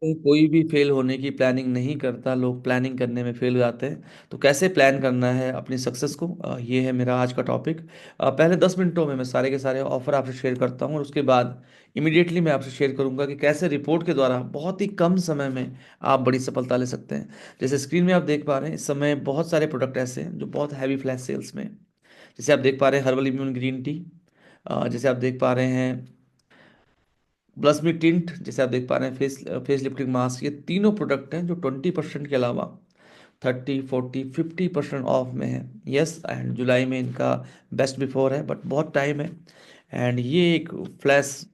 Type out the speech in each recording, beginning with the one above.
कोई भी फेल होने की प्लानिंग नहीं करता, लोग प्लानिंग करने में फेल हो जाते हैं। तो कैसे प्लान करना है अपनी सक्सेस को, ये है मेरा आज का टॉपिक। पहले 10 मिनटों में मैं सारे के सारे ऑफर आपसे शेयर करता हूँ, और उसके बाद इमीडिएटली मैं आपसे शेयर करूंगा कि कैसे रिपोर्ट के द्वारा बहुत ही कम समय में आप बड़ी सफलता ले सकते हैं। जैसे स्क्रीन में आप देख पा रहे हैं, इस समय बहुत सारे प्रोडक्ट ऐसे हैं जो बहुत हैवी फ्लैश सेल्स में हैं। जैसे आप देख पा रहे हैं हर्बल इम्यून ग्रीन टी, जैसे आप देख पा रहे हैं प्लस मी टिंट, जैसे आप देख पा रहे हैं फेस फेस लिफ्टिंग मास्क। ये तीनों प्रोडक्ट हैं जो 20% के अलावा 30, 40, 50% ऑफ में है। यस, एंड जुलाई में इनका बेस्ट बिफोर है, बट बहुत टाइम है। एंड ये एक फ्लैश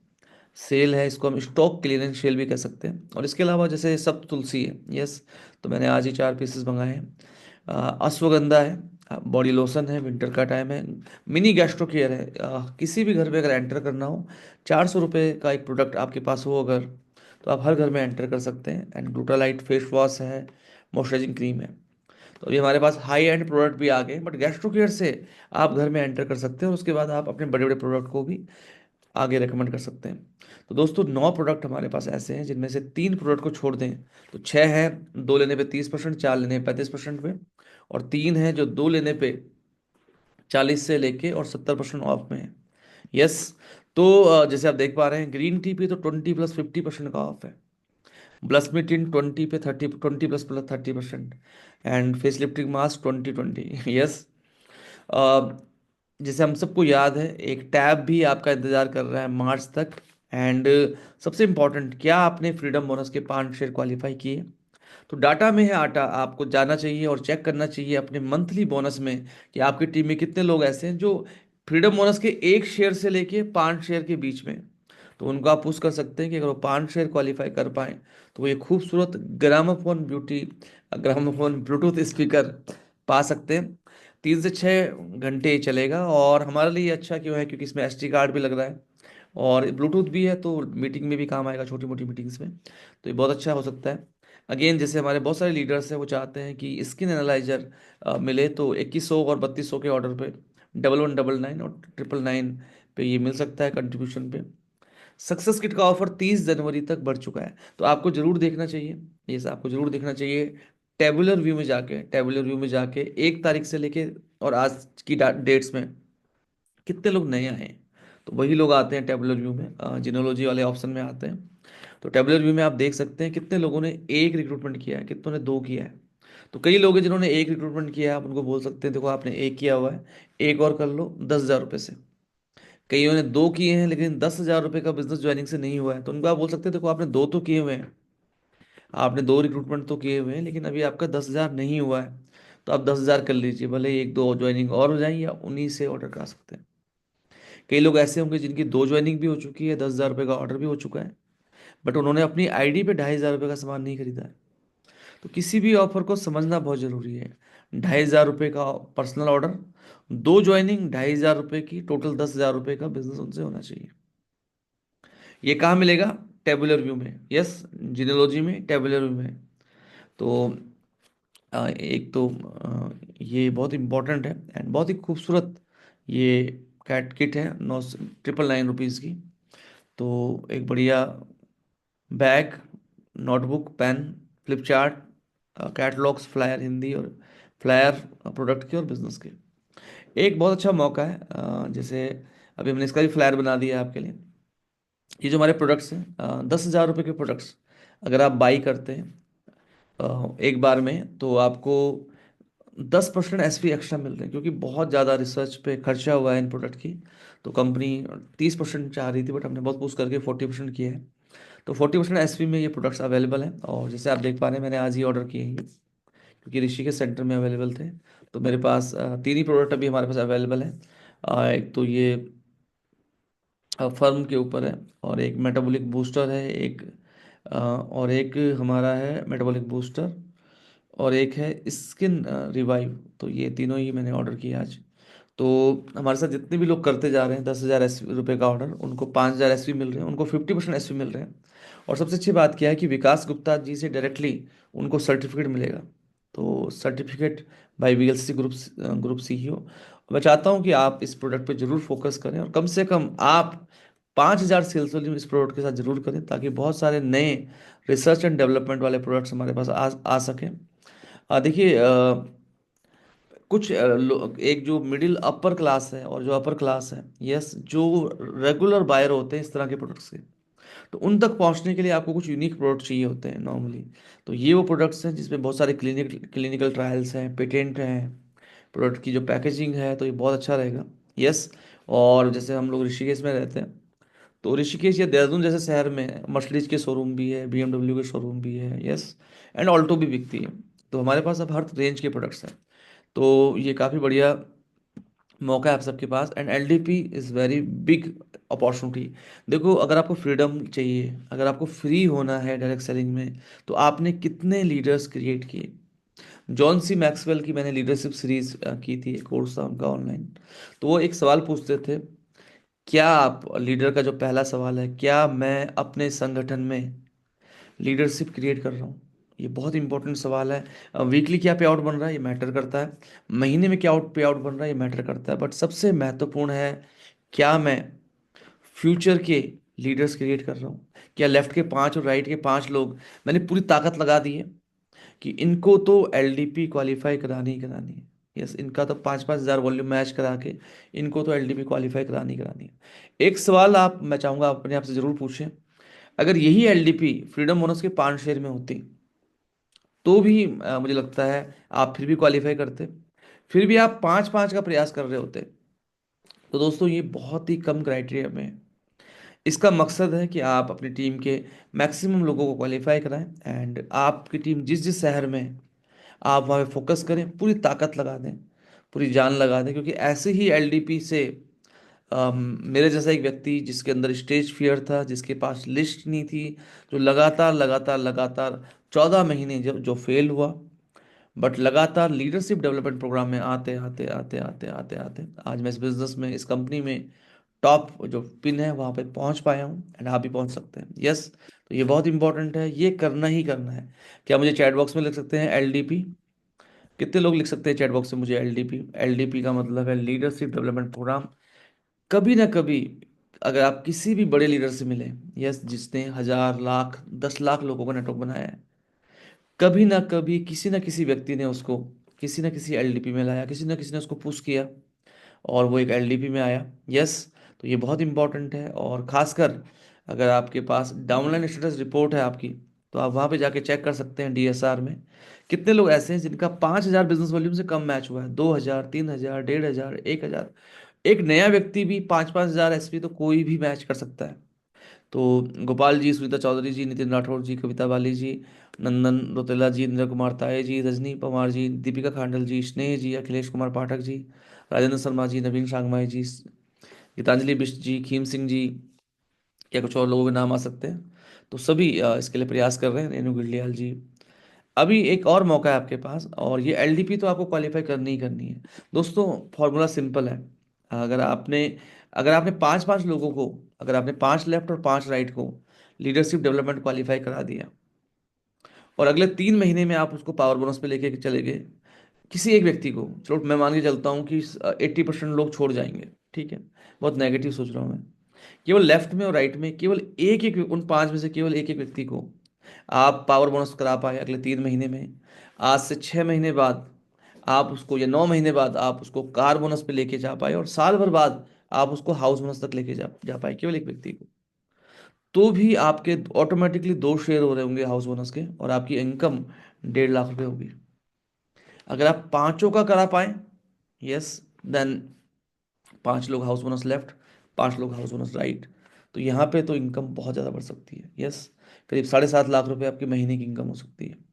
सेल है, इसको हम स्टॉक क्लियरेंस सेल भी कह सकते हैं। और इसके अलावा जैसे सब तुलसी है, यस, तो मैंने आज ही 4 पीसेस मंगाए हैं। अश्वगंधा है, बॉडी लोशन है, विंटर का टाइम है। मिनी गैस्ट्रो केयर है, किसी भी घर में अगर एंटर करना हो, 400 रुपये का एक प्रोडक्ट आपके पास हो अगर, तो आप हर घर में एंटर कर सकते हैं। एंड ग्लूटालाइट फेस वॉश है, मॉइस्चराइजिंग क्रीम है। तो अभी हमारे पास हाई एंड प्रोडक्ट भी आ गए, बट गैस्ट्रो केयर से आप घर में एंटर कर सकते हैं, और उसके बाद आप अपने बड़े बड़े प्रोडक्ट को भी आगे रेकमेंड कर सकते हैं। तो दोस्तों 9 प्रोडक्ट हमारे पास ऐसे हैं जिनमें से 3 प्रोडक्ट को छोड़ दें तो 6 हैं, 2 लेने पे 30%, 4 लेने पे 35% पे, और 3 हैं जो 2 लेने पे 40 से लेके और 70% ऑफ में है। यस, तो जैसे आप देख पा रहे हैं ग्रीन टी पे तो 20 + 50% का ऑफ है। ब्लस में टिन 20 पे 30, 20 + +30%। And face lifting mask 20/20। Yes, जैसे हम सबको याद है एक टैब भी आपका इंतजार कर रहा है मार्च तक। एंड सबसे इम्पोर्टेंट, क्या आपने फ्रीडम बोनस के 5 शेयर क्वालिफाई किए? तो डाटा में है आटा, आपको जाना चाहिए और चेक करना चाहिए अपने मंथली बोनस में कि आपकी टीम में कितने लोग ऐसे हैं जो फ्रीडम बोनस के 1 शेयर से लेके 5 शेयर के बीच में। तो उनको आप पुश कर सकते हैं कि अगर वो 5 शेयर क्वालिफाई कर पाए तो वो ये खूबसूरत ग्रामोफोन ब्लूटूथ स्पीकर पा सकते हैं। 3 से 6 घंटे ये चलेगा, और हमारे लिए अच्छा क्यों है, क्योंकि इसमें एसडी कार्ड भी लग रहा है और ब्लूटूथ भी है, तो मीटिंग में भी काम आएगा, छोटी मोटी मीटिंग्स में। तो ये बहुत अच्छा हो सकता है। अगेन, जैसे हमारे बहुत सारे लीडर्स हैं वो चाहते हैं कि स्किन एनालाइजर मिले, तो 2100 और 3200 के ऑर्डर पे 1199 और 999 पे ये मिल सकता है कंट्रीब्यूशन पे। सक्सेस किट का ऑफर 30 जनवरी तक बढ़ चुका है, तो आपको जरूर देखना चाहिए। ये आपको जरूर देखना चाहिए। टेबुलर व्यू में जाके 1 तारीख से लेके और आज की डेट्स में कितने लोग नए आए हैं। तो वही लोग आते हैं टेबुलर व्यू में, जिनोलॉजी वाले ऑप्शन में आते हैं। तो टेबुलर व्यू में आप देख सकते हैं कितने लोगों ने एक रिक्रूटमेंट किया है, कितनों ने 2 किया है। तो कई लोग हैं जिन्होंने एक रिक्रूटमेंट किया है, आप उनको बोल सकते हैं देखो आपने एक किया हुआ है, एक और कर लो 10,000 रुपये से। कईयों ने 2 किए हैं लेकिन 10,000 रुपये का बिजनेस ज्वाइनिंग से नहीं हुआ है, तो उनको आप बोल सकते हैं देखो आपने 2 तो किए हुए हैं, आपने 2 रिक्रूटमेंट तो किए हुए हैं, लेकिन अभी आपका 10,000 नहीं हुआ है। तो आप 10,000 कर लीजिए, भले ही 1-2 ज्वाइनिंग और हो जाए, या उन्हीं से ऑर्डर करा सकते हैं। कई लोग ऐसे होंगे जिनकी 2 ज्वाइनिंग भी हो चुकी है, 10,000 रुपये का ऑर्डर भी हो चुका है, बट उन्होंने अपनी आईडी पे 2,500 रुपये का सामान नहीं खरीदा है। तो किसी भी ऑफर को समझना बहुत जरूरी है। 2,500 रुपये का पर्सनल ऑर्डर, 2 ज्वाइनिंग, 2,500 रुपये की टोटल, 10,000 रुपये का बिजनेस उनसे होना चाहिए। ये कहाँ मिलेगा? टेबुलर व्यू में, यस, जिनोलॉजी में, टेबुलर व्यू में। तो एक तो ये बहुत इंपॉर्टेंट है एंड बहुत ही खूबसूरत ये कैट किट है, 9,999 रुपीज़ की। तो एक बढ़िया bag, notebook, pen, flip chart, catalogues, flyer Hindi और फ्लायर प्रोडक्ट के और बिजनेस के। एक बहुत अच्छा मौका है, जैसे अभी हमने इसका भी फ्लायर बना दिया है आपके लिए। ये जो हमारे प्रोडक्ट्स हैं, 10,000 रुपये के प्रोडक्ट्स अगर आप बाई करते हैं एक बार में, तो आपको 10% एसपी एक्स्ट्रा मिल रहे हैं, क्योंकि बहुत ज़्यादा रिसर्च पे खर्चा हुआ है इन प्रोडक्ट की। तो कंपनी 30% चाह रही थी, बट हमने बहुत पुश करके 40% किया है। तो 40% एसपी में ये प्रोडक्ट्स अवेलेबल हैं, और जैसे आप देख पा रहे हैं मैंने आज ही ऑर्डर किए हैं ये, क्योंकि ऋषिकेश सेंटर में अवेलेबल थे। तो मेरे पास 3 ही प्रोडक्ट अभी हमारे पास अवेलेबल है। एक तो ये फर्म के ऊपर है, और एक मेटाबॉलिक बूस्टर है, एक और एक हमारा है मेटाबॉलिक बूस्टर, और एक है स्किन रिवाइव। तो ये तीनों ही मैंने ऑर्डर किए आज। तो हमारे साथ जितने भी लोग करते जा रहे हैं 10,000 रुपये का ऑर्डर, उनको 5,000 एसपी मिल रहे हैं, उनको 50% एसपी मिल रहे हैं। और सबसे अच्छी बात क्या है कि विकास गुप्ता जी से डायरेक्टली उनको सर्टिफिकेट मिलेगा। तो certificate bye VLC group CEO. मैं चाहता हूं कि आप इस प्रोडक्ट पे जरूर फोकस करें, और कम से कम आप 5,000 सेल्स वॉल्यूम इस प्रोडक्ट के साथ जरूर करें, ताकि बहुत सारे नए रिसर्च एंड डेवलपमेंट वाले प्रोडक्ट्स हमारे पास आ सकें। देखिए, कुछ एक जो मिडिल अपर क्लास है और जो अपर क्लास है, यस, जो रेगुलर बायर होते हैं इस तरह के प्रोडक्ट्स के, तो उन तक पहुंचने के लिए आपको कुछ यूनिक प्रोडक्ट चाहिए होते हैं नॉर्मली। तो ये वो प्रोडक्ट्स हैं जिसमें बहुत सारे क्लिनिकल ट्रायल्स हैं, पेटेंट हैं, प्रोडक्ट की जो पैकेजिंग है, तो ये बहुत अच्छा रहेगा। यस। और जैसे हम लोग ऋषिकेश में रहते हैं, तो ऋषिकेश या देहरादून जैसे शहर में मर्सिडीज के शोरूम भी है, BMW के शोरूम भी है, यस, एंड ऑल्टो भी बिकती है। तो हमारे पास अब हर रेंज के प्रोडक्ट्स हैं। तो ये काफ़ी बढ़िया मौका है आप सबके पास, and LDP is very big opportunity. देखो, अगर आपको फ्रीडम चाहिए, अगर आपको फ्री होना है डायरेक्ट सेलिंग में, तो आपने कितने लीडर्स क्रिएट किए। जॉन सी मैक्सवेल की मैंने लीडरशिप सीरीज की थी, एक कोर्स था उनका ऑनलाइन। तो वो एक सवाल पूछते थे, क्या आप लीडर का जो पहला सवाल है, क्या मैं अपने संगठन में लीडरशिप क्रिएट कर रहा हूँ। ये बहुत इंपॉर्टेंट सवाल है। वीकली क्या पे आउट बन रहा है, ये मैटर करता है। महीने में क्या पे आउट बन रहा है, ये मैटर करता है। बट सबसे महत्वपूर्ण है, क्या मैं फ्यूचर के लीडर्स क्रिएट कर रहा हूँ। क्या लेफ्ट के 5 और राइट के 5 लोग, मैंने पूरी ताकत लगा दी है कि इनको तो LDP क्वालिफाई करानी ही करानी है। यस, इनका तो 5-5 हज़ार वॉल्यूम मैच करा के इनको तो LDP क्वालिफाई करानी ही करानी है। एक सवाल आप, मैं चाहूंगा अपने आप से जरूर पूछें, अगर यही LDP फ्रीडम बोनस के 5 शेयर में होती, तो भी मुझे लगता है आप फिर भी क्वालिफाई करते, फिर भी आप 5-5 का प्रयास कर रहे होते। तो दोस्तों, ये बहुत ही कम क्राइटेरिया में है। इसका मकसद है कि आप अपनी टीम के मैक्सिमम लोगों को क्वालिफाई कराएं, एंड आपकी टीम जिस जिस शहर में है, आप वहाँ पे फोकस करें, पूरी ताकत लगा दें, पूरी जान लगा दें। क्योंकि ऐसे ही LDP से मेरे जैसा एक व्यक्ति जिसके अंदर स्टेज फियर था, जिसके पास लिस्ट नहीं थी, जो लगातार लगातार लगातार 14 महीने जो फेल हुआ, बट लगातार लीडरशिप डेवलपमेंट प्रोग्राम में आते आते आते आते आते आते आज मैं इस बिजनेस में, इस कंपनी में टॉप जो पिन है वहां पे पहुंच पाया हूँ, एंड आप भी पहुंच सकते हैं। यस। तो ये बहुत इंपॉर्टेंट है, ये करना ही करना है। क्या मुझे चैट बॉक्स में लिख सकते हैं LDP? कितने लोग लिख सकते हैं चैट बॉक्स में मुझे LDP? LDP का मतलब है लीडरशिप डेवलपमेंट प्रोग्राम। कभी ना कभी, अगर आप किसी भी बड़े लीडर से मिले, यस, जिसने 1,000 लाख 10 लाख लोगों का नेटवर्क बनाया है, कभी ना कभी किसी ना किसी व्यक्ति ने उसको किसी ना किसी LDP में लाया, किसी ना किसी ने उसको पुश किया, और वो एक LDP में आया। यस। तो ये बहुत इंपॉर्टेंट है, और खासकर अगर आपके पास डाउनलाइन स्टेटस रिपोर्ट है आपकी, तो आप वहाँ पे जाके चेक कर सकते हैं DSR में कितने लोग ऐसे हैं जिनका 5,000 बिजनेस वॉल्यूम से कम मैच हुआ है। 2,000, 3,000, 1,500, 1,000। एक नया व्यक्ति भी 5-5 हज़ार SP तो कोई भी मैच कर सकता है। तो गोपाल जी, सुनीता चौधरी जी, नितिन राठौर जी, कविता बाली जी, नंदन रोतेला जी, इंद्र कुमार ताये जी, रजनी पवार जी, दीपिका खांडल जी, स्नेह जी, अखिलेश कुमार पाठक जी, राजेंद्र शर्मा जी, नवीन सांगमाई जी, गीतांजलि बिष्ट जी, खीम सिंह जी, या कुछ और लोगों के नाम आ सकते हैं। तो सभी इसके लिए प्रयास कर रहे हैं, रेनू गुंडियाल जी। अभी एक और मौका है आपके पास, और ये LDP तो आपको क्वालिफाई करनी ही करनी है। दोस्तों, फॉर्मूला सिंपल है। अगर आपने अगर आपने 5-5 लोगों को, अगर आपने 5 लेफ्ट और 5 राइट को लीडरशिप डेवलपमेंट क्वालिफाई करा दिया, और अगले 3 महीने में आप उसको पावर बोनस पे लेके चले गए, किसी एक व्यक्ति को, चलो मैं मान के चलता हूँ कि 80% लोग छोड़ जाएंगे, ठीक है, बहुत नेगेटिव सोच रहा हूँ मैं, केवल लेफ्ट में और राइट में केवल एक एक, उन 5 में से केवल एक एक व्यक्ति को आप पावर बोनस करा पाए अगले 3 महीने में, आज से 6 महीने बाद आप उसको, या 9 महीने बाद आप उसको कार बोनस पे लेके जा पाए, और साल भर बाद आप उसको हाउस बोनस तक लेके जा पाए केवल एक व्यक्ति को, तो भी आपके ऑटोमेटिकली 2 शेयर हो रहे होंगे हाउस बोनस के, और आपकी इनकम 1.5 लाख रुपए होगी। अगर आप पांचों का करा पाए, यस, देन 5 लोग हाउस बोनस लेफ्ट, 5 लोग हाउस बोनस राइट, तो यहाँ पे तो इनकम बहुत ज़्यादा बढ़ सकती है। यस, करीब 7.5 लाख रुपए आपकी महीने की इनकम हो सकती है।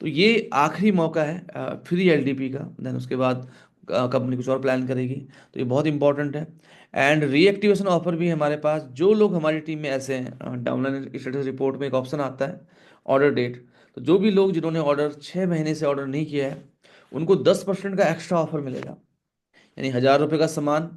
तो ये आखिरी मौका है फ्री LDP का, देन उसके बाद कंपनी कुछ और प्लान करेगी। तो ये बहुत इंपॉर्टेंट है। एंड रीएक्टिवेशन ऑफर भी है हमारे पास। जो लोग हमारी टीम में ऐसे हैं, डाउनलाइन स्टेटस रिपोर्ट में एक ऑप्शन आता है, ऑर्डर डेट। तो जो भी लोग जिन्होंने ऑर्डर 6 महीने से ऑर्डर नहीं किया है, उनको 10% का एक्स्ट्रा ऑफर मिलेगा। यानी 1,000 रुपये का सामान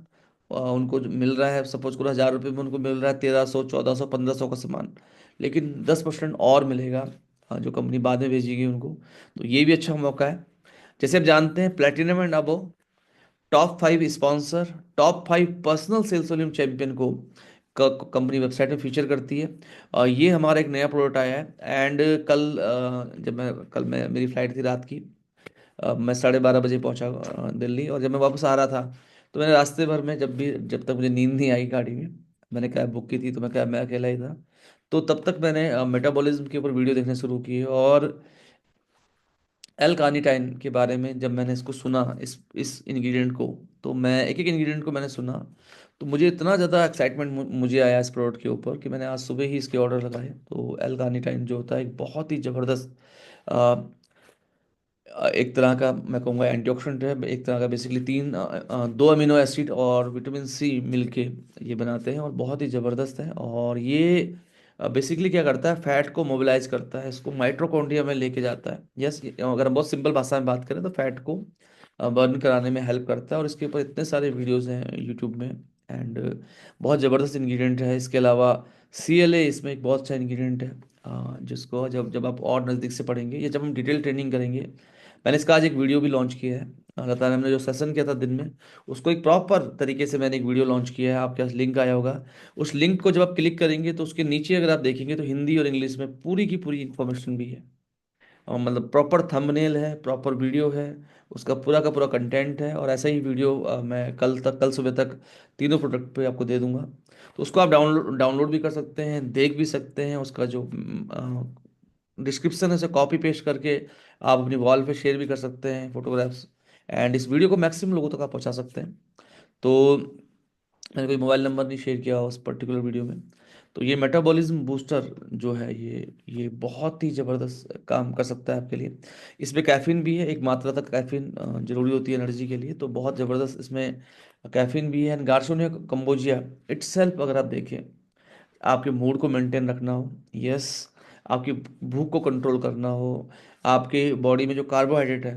उनको जो मिल रहा है, सपोज करो 1,000 रुपये में उनको मिल रहा है 1,300, 1,400, 1,500 का सामान, लेकिन 10% और मिलेगा जो कंपनी बाद में भेजेगी उनको। तो ये भी अच्छा मौका है। जैसे आप जानते हैं, platinum and above top 5 sponsor, top 5 personal sales volume champion को कंपनी वेबसाइट में फीचर करती है। ये हमारा एक नया प्रोडक्ट आया है। एंड कल जब मैं मेरी फ्लाइट थी रात की, मैं 12:30 बजे पहुंचा दिल्ली। और जब मैं वापस आ रहा था, तो मैंने रास्ते भर में जब तक मुझे नींद नहीं आई गाड़ी में, मैंने कैब बुक की थी, तो मैं कैब में अकेला ही था। तो तब तक मैंने मेटाबॉलिज्म के ऊपर वीडियो देखने शुरू किए। और एल कार्निटाइन के बारे में जब मैंने इसको सुना, इस इंग्रेडिएंट को, तो मैं एक एक इंग्रेडिएंट को मैंने सुना, तो मुझे इतना ज़्यादा एक्साइटमेंट मुझे आया इस प्रोडक्ट के ऊपर कि मैंने आज सुबह ही इसके ऑर्डर लगाए। तो एल कार्निटाइन जो होता है एक बहुत ही ज़बरदस्त एक तरह का, मैं कहूँगा, एंटीऑक्सीडेंट है। एक तरह का बेसिकली दो अमीनो एसिड और विटामिन सी मिलके ये बनाते हैं, और बहुत ही ज़बरदस्त है। और ये बेसिकली क्या करता है, फैट को मोबिलाइज करता है, इसको माइटोकॉन्ड्रिया में लेके जाता है। यस, अगर हम बहुत सिंपल भाषा में बात करें तो फैट को बर्न कराने में हेल्प करता है। और इसके ऊपर इतने सारे वीडियोस हैं यूट्यूब में। एंड बहुत ज़बरदस्त इंग्रेडिएंट है। इसके अलावा CLA इसमें एक बहुत अच्छा इंग्रेडिएंट है, जिसको जब जब आप और नज़दीक से पढ़ेंगे या जब हम डिटेल ट्रेनिंग करेंगे। मैंने इसका आज एक वीडियो भी लॉन्च किया है। लगातार हमने जो सेशन किया था दिन में, उसको एक प्रॉपर तरीके से मैंने एक वीडियो लॉन्च किया है। आपके पास लिंक आया होगा, उस लिंक को जब आप क्लिक करेंगे तो उसके नीचे अगर आप देखेंगे तो हिंदी और इंग्लिश में पूरी की पूरी इंफॉर्मेशन भी है। मतलब प्रॉपर थंबनेल है, प्रॉपर वीडियो है, उसका पूरा का पूरा कंटेंट है। और ऐसा ही वीडियो मैं कल सुबह तक तीनों प्रोडक्ट पे आपको दे दूंगा। तो उसको आप डाउनलोड भी कर सकते हैं, देख भी सकते हैं। उसका जो डिस्क्रिप्शन है उसे कॉपी पेस्ट करके आप अपनी वॉल पे शेयर भी कर सकते हैं फोटोग्राफ्स। एंड इस वीडियो को मैक्सिमम लोगों तक आप पहुंचा सकते हैं। तो मैंने कोई मोबाइल नंबर नहीं शेयर किया उस पर्टिकुलर वीडियो में। तो ये मेटाबॉलिज्म बूस्टर जो है, ये बहुत ही ज़बरदस्त काम कर सकता है आपके लिए। इसमें कैफीन भी है, एक मात्रा तक कैफीन जरूरी होती है एनर्जी के लिए, तो बहुत ज़बरदस्त इसमें कैफीन भी है। गार्सिनिया कंबोजिया इटसेल्फ अगर आप देखें, आपके मूड को मेंटेन रखना हो, यस, आपकी भूख को कंट्रोल करना हो, आपके बॉडी में जो कार्बोहाइड्रेट है,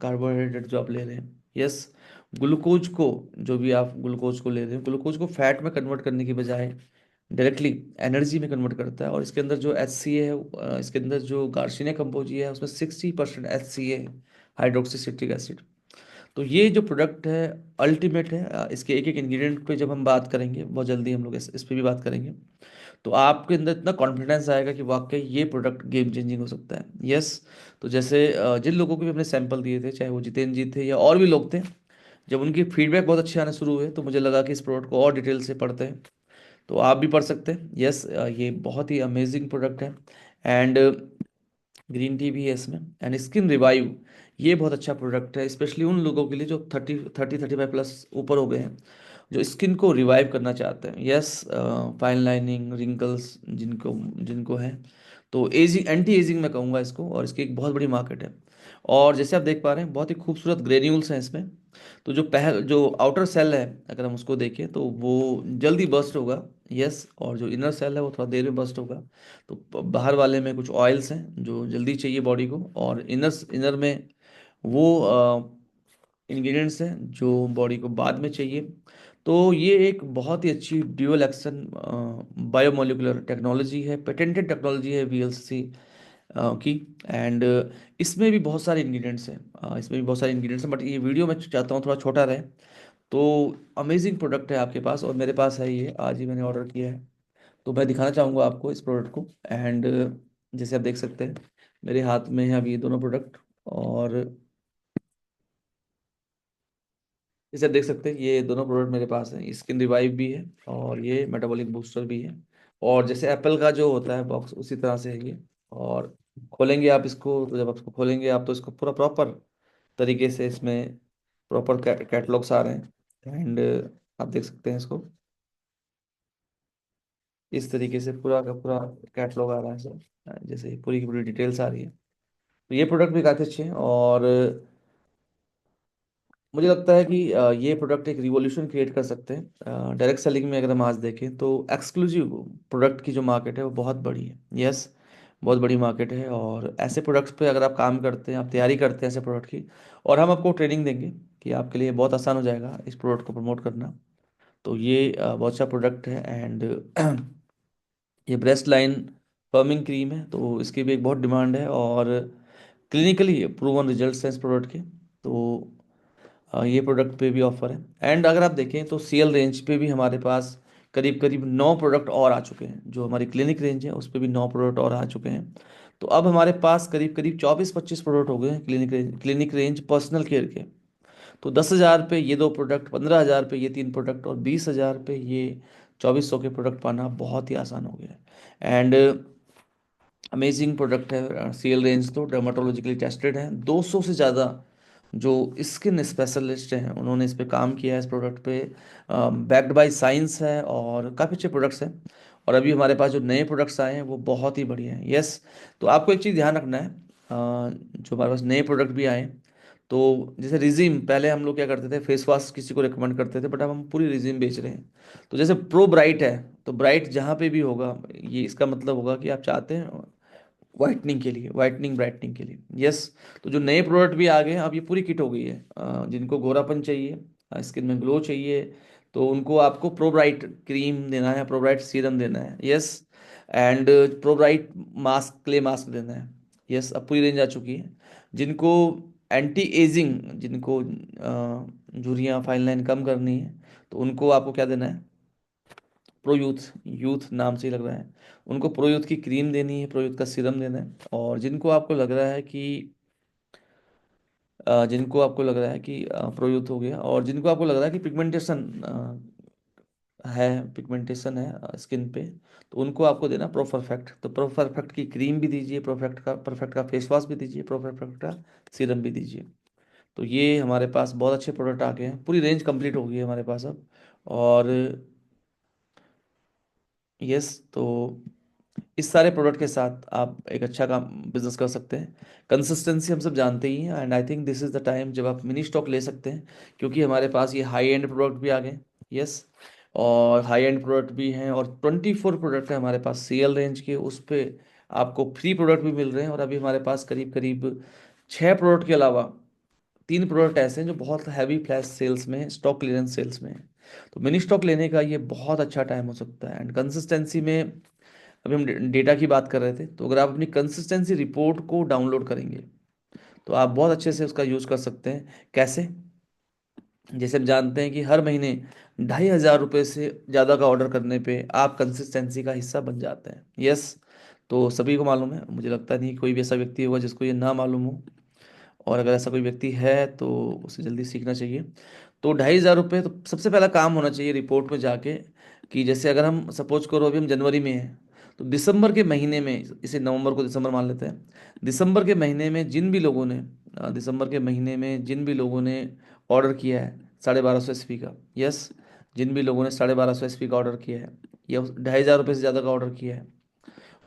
कार्बोहाइड्रेट जो आप ले रहे हैं, यस, ग्लूकोज को, जो भी आप ग्लूकोज को ले रहे हैं, ग्लूकोज को फैट में कन्वर्ट करने की बजाय डायरेक्टली एनर्जी में कन्वर्ट करता है। और इसके अंदर जो HCA है, इसके अंदर जो गार्सिनिया कंपोजिया है, उसमें 60% HCA है, हाइड्रोक्सी सिट्रिक एसिड। तो ये जो प्रोडक्ट है अल्टीमेट है। इसके एक एक इंग्रेडिएंट पे जब हम बात करेंगे, बहुत जल्दी हम लोग इस पे भी बात करेंगे, तो आपके अंदर इतना कॉन्फिडेंस आएगा कि वाकई ये प्रोडक्ट गेम चेंजिंग हो सकता है। यस। तो जैसे जिन लोगों को भी हमने सैंपल दिए थे, चाहे वो जितेंद्र जी थे या और भी लोग थे, जब उनकी फीडबैक बहुत अच्छे आने शुरू हुए, तो मुझे लगा कि इस प्रोडक्ट को और डिटेल से पढ़ते हैं। तो आप भी पढ़ सकते हैं। यस, ये बहुत ही अमेजिंग प्रोडक्ट है। एंड ग्रीन टी भी है इसमें। एंड स्किन रिवाइव, ये बहुत अच्छा प्रोडक्ट है, स्पेशली उन लोगों के लिए जो 35+ ऊपर हो गए हैं, जो स्किन को रिवाइव करना चाहते हैं। यस, फाइन लाइनिंग, रिंकल्स जिनको जिनको है, तो एजिंग, एंटी एजिंग मैं कहूँगा इसको। और इसकी एक बहुत बड़ी मार्केट है। और जैसे आप देख पा रहे हैं, बहुत ही खूबसूरत ग्रेन्यूल्स हैं इसमें। तो जो आउटर सेल है, अगर हम उसको देखें तो वो जल्दी बर्स्ट होगा। यस, और जो इनर सेल है वो थोड़ा देर में बर्स्ट होगा। तो बाहर वाले में कुछ ऑयल्स हैं जो जल्दी चाहिए बॉडी को, और इनर इनर में वो इंग्रेडिएंट्स हैं जो बॉडी को बाद में चाहिए। तो ये एक बहुत ही अच्छी ड्यूअल एक्शन बायोमोलिकुलर टेक्नोलॉजी है, पेटेंटेड टेक्नोलॉजी है VLC की। एंड इसमें भी बहुत सारे इंग्रेडिएंट्स हैं, इसमें भी बहुत सारे इंग्रेडिएंट्स हैं, बट ये वीडियो मैं चाहता हूँ थोड़ा छोटा रहे। तो अमेजिंग प्रोडक्ट है आपके पास, और मेरे पास है, ये आज ही मैंने ऑर्डर किया है। तो मैं दिखाना चाहूँगा आपको इस प्रोडक्ट को। एंड जैसे आप देख सकते हैं, मेरे हाथ में है अभी ये दोनों प्रोडक्ट। और जैसे आप देख सकते हैं, ये दोनों प्रोडक्ट मेरे पास हैं, स्किन रिवाइव भी है और ये मेटाबॉलिक बूस्टर भी है। और जैसे एप्पल का जो होता है बॉक्स, उसी तरह से है ये। और खोलेंगे आप इसको, तो जब आप इसको खोलेंगे आप, तो इसको पूरा प्रॉपर तरीके से इसमें प्रॉपर कैटलॉग्स आ रहे हैं। एंड आप देख सकते हैं इसको, इस तरीके से पूरा का पूरा कैटलॉग आ रहा है सर, जैसे पूरी की पूरी डिटेल्स आ रही है। तो ये प्रोडक्ट भी काफ़ी अच्छे हैं। और मुझे लगता है कि ये प्रोडक्ट एक रिवॉल्यूशन क्रिएट कर सकते हैं डायरेक्ट सेलिंग में। अगर हम आज देखें तो एक्सक्लूसिव प्रोडक्ट की जो मार्केट है वो बहुत बड़ी है। यस, बहुत बड़ी मार्केट है। और ऐसे प्रोडक्ट्स पे अगर आप काम करते हैं, आप तैयारी करते हैं ऐसे प्रोडक्ट की, और हम आपको ट्रेनिंग देंगे, कि आपके लिए बहुत आसान हो जाएगा इस प्रोडक्ट को प्रमोट करना। तो ये बहुत अच्छा प्रोडक्ट है। एंड ये ब्रेस्ट लाइन फर्मिंग क्रीम है, तो इसकी भी एक बहुत डिमांड है, और क्लिनिकली प्रूवन रिजल्ट्स हैं इस प्रोडक्ट के। तो ये प्रोडक्ट पे भी ऑफर है। एंड अगर आप देखें तो CL रेंज पे भी हमारे पास करीब करीब 9 प्रोडक्ट और आ चुके हैं। जो हमारी क्लिनिक रेंज है उस पर भी 9 प्रोडक्ट और आ चुके हैं। तो अब हमारे पास करीब करीब 24-25 प्रोडक्ट हो गए हैं क्लिनिक रेंज पर्सनल केयर के। तो 10,000 पे ये 2 प्रोडक्ट, 15,000 पे ये 3 प्रोडक्ट, और 20,000 पे ये 2400 के प्रोडक्ट पाना बहुत ही आसान हो गया है। एंड अमेजिंग प्रोडक्ट है। सीएल रेंज तो डर्माटोलॉजिकली टेस्टेड है। 200 से ज़्यादा जो स्किन स्पेशलिस्ट हैं उन्होंने इस पे काम किया है, इस प्रोडक्ट पे। बैक्ड बाय साइंस है और काफ़ी अच्छे प्रोडक्ट्स हैं। और अभी हमारे पास जो नए प्रोडक्ट्स आए हैं वो बहुत ही बढ़िया हैं। यस। तो आपको एक चीज़ ध्यान रखना है, जो हमारे पास नए प्रोडक्ट भी आए हैं, तो जैसे रिजीम, पहले हम लोग क्या करते थे, फेस वॉश किसी को रिकमेंड करते थे, बट अब हम पूरी रिजीम बेच रहे हैं। तो जैसे प्रो ब्राइट है, तो ब्राइट जहाँ पे भी होगा, ये इसका मतलब होगा कि आप चाहते हैं वाइटनिंग के लिए, वाइटनिंग ब्राइटनिंग के लिए। यस। तो जो नए प्रोडक्ट भी आ गए हैं, अब ये पूरी किट हो गई है। जिनको गोरापन चाहिए, स्किन में ग्लो चाहिए, तो उनको आपको प्रोब्राइट क्रीम देना है, प्रोब्राइट सीरम देना है। Yes. And Probright mask, clay mask देना है। यस। अब पूरी रेंज आ चुकी है। जिनको एंटी एजिंग, जिनको झुर्रियाँ फाइन लाइन कम करनी है, तो उनको आपको क्या देना है, प्रो यूथ, यूथ नाम से ही लग रहा है, उनको प्रो यूथ की क्रीम देनी है, प्रो यूथ का सीरम देना है। और जिनको आपको लग रहा है कि प्रो यूथ हो गया, और जिनको आपको लग रहा है कि पिगमेंटेशन पिगमेंटेशन है स्किन पे, तो उनको आपको देना प्रो परफेक्ट। तो प्रो परफेक्ट की क्रीम भी दीजिए, परफेक्ट का फेस वॉश भी दीजिए, प्रो परफेक्ट का सीरम भी दीजिए। तो ये हमारे पास बहुत अच्छे प्रोडक्ट आ गए हैं, पूरी रेंज कंप्लीट हो गई है हमारे पास अब। और यस, तो इस सारे प्रोडक्ट के साथ आप एक अच्छा काम बिजनेस कर सकते हैं। कंसिस्टेंसी हम सब जानते ही हैं, and I think this is the time जब आप मिनी स्टॉक ले सकते हैं, क्योंकि हमारे पास ये हाई एंड प्रोडक्ट भी आ गए। यस। और हाई एंड प्रोडक्ट भी हैं, और 24 प्रोडक्ट है हमारे पास सीएल रेंज के, उस पे आपको फ्री प्रोडक्ट भी मिल रहे हैं। और अभी हमारे पास करीब करीब 6 प्रोडक्ट के अलावा 3 प्रोडक्ट ऐसे हैं जो बहुत हैवी फ्लैश सेल्स में, स्टॉक क्लियरेंस सेल्स में है। तो मिनी स्टॉक लेने का ये बहुत अच्छा टाइम हो सकता है। एंड कंसिस्टेंसी में, अभी हम डेटा की बात कर रहे थे, तो अगर आप अपनी कंसिस्टेंसी रिपोर्ट को डाउनलोड करेंगे तो आप बहुत अच्छे से उसका यूज़ कर सकते हैं। कैसे? जैसे हम जानते हैं कि हर महीने 2,500 रुपये से ज़्यादा का ऑर्डर करने पे आप कंसिस्टेंसी का हिस्सा बन जाते हैं। यस। तो सभी को मालूम है, मुझे लगता नहीं कि कोई भी ऐसा व्यक्ति होगा जिसको ये ना मालूम हो। और अगर ऐसा कोई व्यक्ति है तो उसे जल्दी सीखना चाहिए। तो 2,500 रुपये, तो सबसे पहला काम होना चाहिए रिपोर्ट में जाके, कि जैसे अगर हम सपोज करो अभी हम जनवरी में हैं, तो दिसंबर के महीने में, इसे नवंबर को दिसंबर मान लेते हैं, दिसंबर के महीने में जिन भी लोगों ने ऑर्डर किया है 1250 एसपी का। यस। जिन भी लोगों ने 1250 एसपी का ऑर्डर किया है, या 2,500 रुपये से ज़्यादा का ऑर्डर किया है,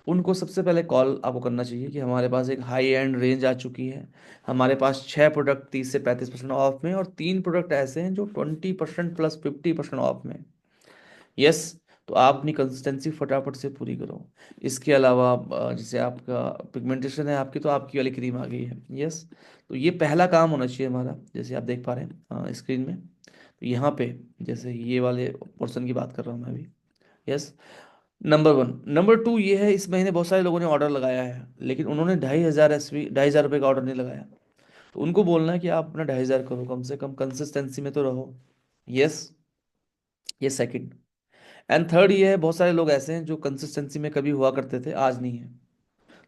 उनको सबसे पहले कॉल आपको करना चाहिए कि हमारे पास एक हाई एंड रेंज आ चुकी है। हमारे पास 6 प्रोडक्ट 30 से 35% ऑफ में, और 3 प्रोडक्ट ऐसे हैं जो 20% प्लस 50% ऑफ में। यस। तो आप अपनी कंसिस्टेंसी फटाफट से पूरी करो। इसके अलावा जैसे आपका पिगमेंटेशन है आपकी, तो आपकी वाली क्रीम आ गई है। यस। तो ये पहला काम होना चाहिए हमारा, जैसे आप देख पा रहे हैं स्क्रीन में। तो यहाँ पे जैसे ये वाले पोर्शन की बात कर रहा हूँ मैं अभी। यस। नंबर 1। नंबर 2 ये है, इस महीने बहुत सारे लोगों ने ऑर्डर लगाया है, लेकिन उन्होंने 2,500 एसपी, 2,500 रुपये का ऑर्डर नहीं लगाया। तो उनको बोलना है कि आप अपना 2,500 करो, कम से कम कंसिस्टेंसी में तो रहो। यस। ये सेकंड। एंड थर्ड ये है, बहुत सारे लोग ऐसे हैं जो कंसिस्टेंसी में कभी हुआ करते थे, आज नहीं है।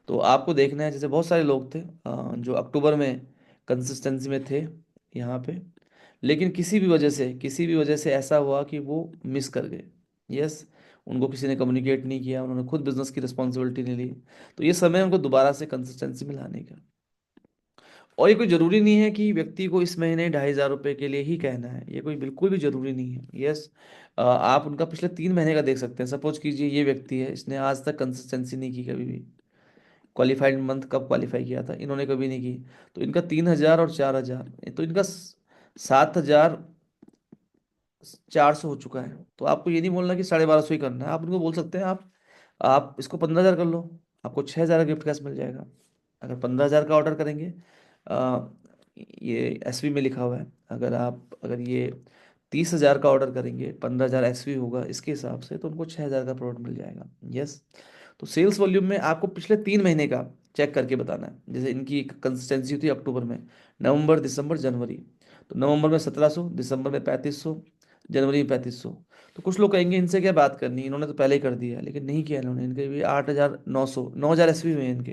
तो आपको देखना है, जैसे बहुत सारे लोग थे जो अक्टूबर में कंसिस्टेंसी में थे यहाँ पे, लेकिन किसी भी वजह से ऐसा हुआ कि वो मिस कर गए। यस। उनको किसी ने कम्युनिकेट नहीं किया, उन्होंने खुद बिजनेस की रिस्पॉन्सिबिलिटी नहीं ली। तो ये समय है उनको दोबारा से कंसिस्टेंसी में लाने का। और ये कोई ज़रूरी नहीं है कि व्यक्ति को इस महीने 2,500 रुपये के लिए ही कहना है, ये कोई बिल्कुल भी ज़रूरी नहीं है। यस। आप उनका पिछले 3 महीने का देख सकते हैं। सपोज कीजिए ये व्यक्ति है, इसने आज तक कंसिस्टेंसी नहीं की कभी भी। क्वालिफाइड मंथ कब क्वालिफाई किया था, इन्होंने कभी नहीं की। तो इनका 3,000 और 4,000, तो इनका 7,400 हो चुका है। तो आपको ये नहीं बोलना कि 1250 ही करना है, आप उनको बोल सकते हैं आप इसको 15,000 कर लो, आपको 6,000 का गिफ्ट कैश मिल जाएगा। अगर 15,000 का ऑर्डर करेंगे, आ, ये एसवी में लिखा हुआ है, अगर ये 30,000 का ऑर्डर करेंगे, 15,000 एसवी होगा इसके हिसाब से, तो उनको 6,000 का प्रोडक्ट मिल जाएगा। यस। तो सेल्स वॉल्यूम में आपको पिछले 3 महीने का चेक करके बताना है। जैसे इनकी कंसिस्टेंसी थी अक्टूबर में, नवंबर, दिसंबर, जनवरी। तो नवंबर में 1,700, दिसंबर में 3,500, जनवरी में 3500। तो कुछ लोग कहेंगे इनसे क्या बात करनी, इन्होंने तो पहले ही कर दिया, लेकिन नहीं किया इन्होंने। इनके भी 8,900, 9,000 एसपी हुए हैं इनके।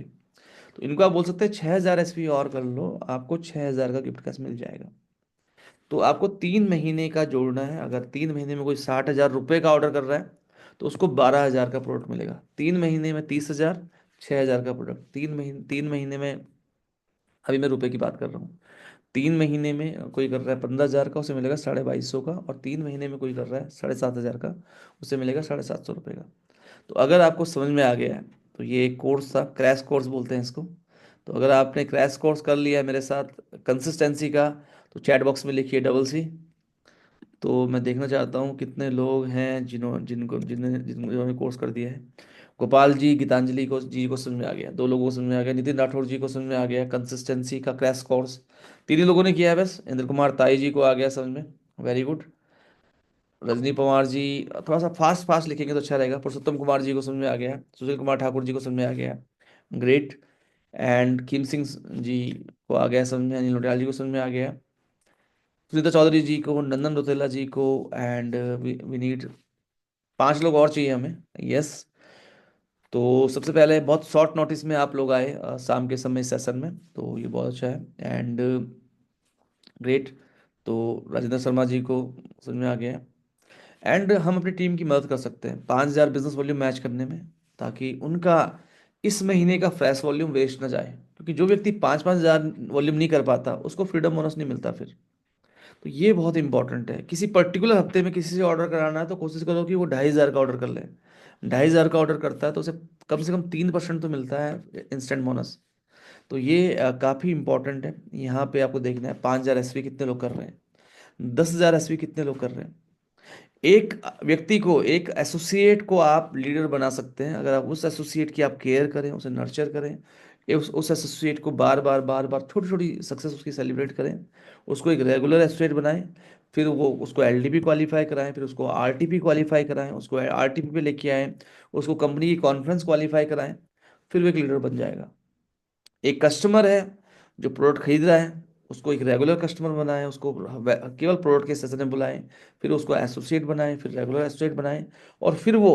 तो इनको आप बोल सकते हैं 6,000 एसपी और कर लो, आपको 6,000 का गिफ्ट कैश मिल जाएगा। तो आपको 3 महीने का जोड़ना है। अगर 3 महीने में कोई 60,000 रुपये का ऑर्डर कर रहा है, तो उसको 12,000 का प्रोडक्ट मिलेगा। 3 महीने में 30,000, 6,000 का प्रोडक्ट। 3 महीने में, अभी मैं रुपए की बात कर रहा हूँ। 3 महीने में कोई कर रहा है 15,000 का, उसे मिलेगा 2,250 का। और 3 महीने में कोई कर रहा है 7,500 का, उसे मिलेगा 750 रुपये का। तो अगर आपको समझ में आ गया है, तो ये एक कोर्स था, क्रैश कोर्स बोलते हैं इसको। तो अगर आपने क्रैश कोर्स कर लिया है मेरे साथ कंसिस्टेंसी का, तो चैट बॉक्स में लिखिए डबल सी। तो मैं देखना चाहता हूँ कितने लोग हैं जिन्होंने कोर्स कर दिया है। गोपाल जी, गीतांजलि को समझ में आ गया, 2 लोगों को समझ में आ गया, नितिन राठौर जी को समझ में आ गया कंसिस्टेंसी का क्रैश कोर्स। 3 ही लोगों ने किया है बस। इंद्र कुमार ताई जी को आ गया समझ में, वेरी गुड। रजनी पवार जी, थोड़ा सा फास्ट फास्ट लिखेंगे तो अच्छा रहेगा। पुरुषोत्तम कुमार जी को समझ में आ गया, सुशील कुमार ठाकुर जी को समझ में आ गया, ग्रेट। एंड किम सिंह जी को आ गया समझ में, अनिल नोटियाल जी को समझ में आ गया, सुनीता चौधरी जी को, नंदन रोतेला जी को। एंड वी नीड 5 लोग और चाहिए हमें। यस। तो सबसे पहले बहुत शॉर्ट नोटिस में आप लोग आए शाम के समय सेशन में, तो ये बहुत अच्छा है। And great. तो राजेंद्र शर्मा जी को समझ में आ गया। एंड हम अपनी टीम की मदद कर सकते हैं 5,000 बिजनेस वॉल्यूम मैच करने में, ताकि उनका इस महीने का फ्रेश वॉल्यूम वेस्ट ना जाए। क्योंकि जो व्यक्ति 5-5 हज़ार वॉल्यूम नहीं कर पाता, उसको फ्रीडम बोनस नहीं मिलता फिर। तो ये बहुत इंपॉर्टेंट है। किसी पर्टिकुलर हफ्ते में किसी से ऑर्डर कराना है, तो कोशिश करो कि वो 2,500 का ऑर्डर कर ले। 2,500 का ऑर्डर करता है तो उसे कम से कम 3% तो मिलता है इंस्टेंट बोनस। तो ये काफ़ी इंपॉर्टेंट है। यहाँ पे आपको देखना है 5,000 एसपी कितने लोग कर रहे हैं, 10,000 एसपी कितने लोग कर रहे हैं। एक व्यक्ति को, एक एसोसिएट को आप लीडर बना सकते हैं, अगर आप उस एसोसिएट की आप केयर करें, उसे नर्चर करें। उस एसोसिएट को बार बार बार बार छोटी छोटी सक्सेस उसकी सेलिब्रेट करें, उसको एक रेगुलर एसोसिएट बनाएं। फिर वो उसको एलडीपी क्वालिफाई कराएं, फिर उसको आरटीपी क्वालिफाई कराएं, उसको आरटीपी पे लेके आएं, उसको कंपनी की कॉन्फ्रेंस क्वालिफाई कराएं। फिर वो एक लीडर बन जाएगा। एक कस्टमर है जो प्रोडक्ट खरीद रहा है, उसको एक रेगुलर कस्टमर बनाएं, उसको केवल प्रोडक्ट के सेशन में बुलाएं। फिर उसको एसोसिएट बनाएं, फिर रेगुलर एसोसिएट बनाएं, और फिर वो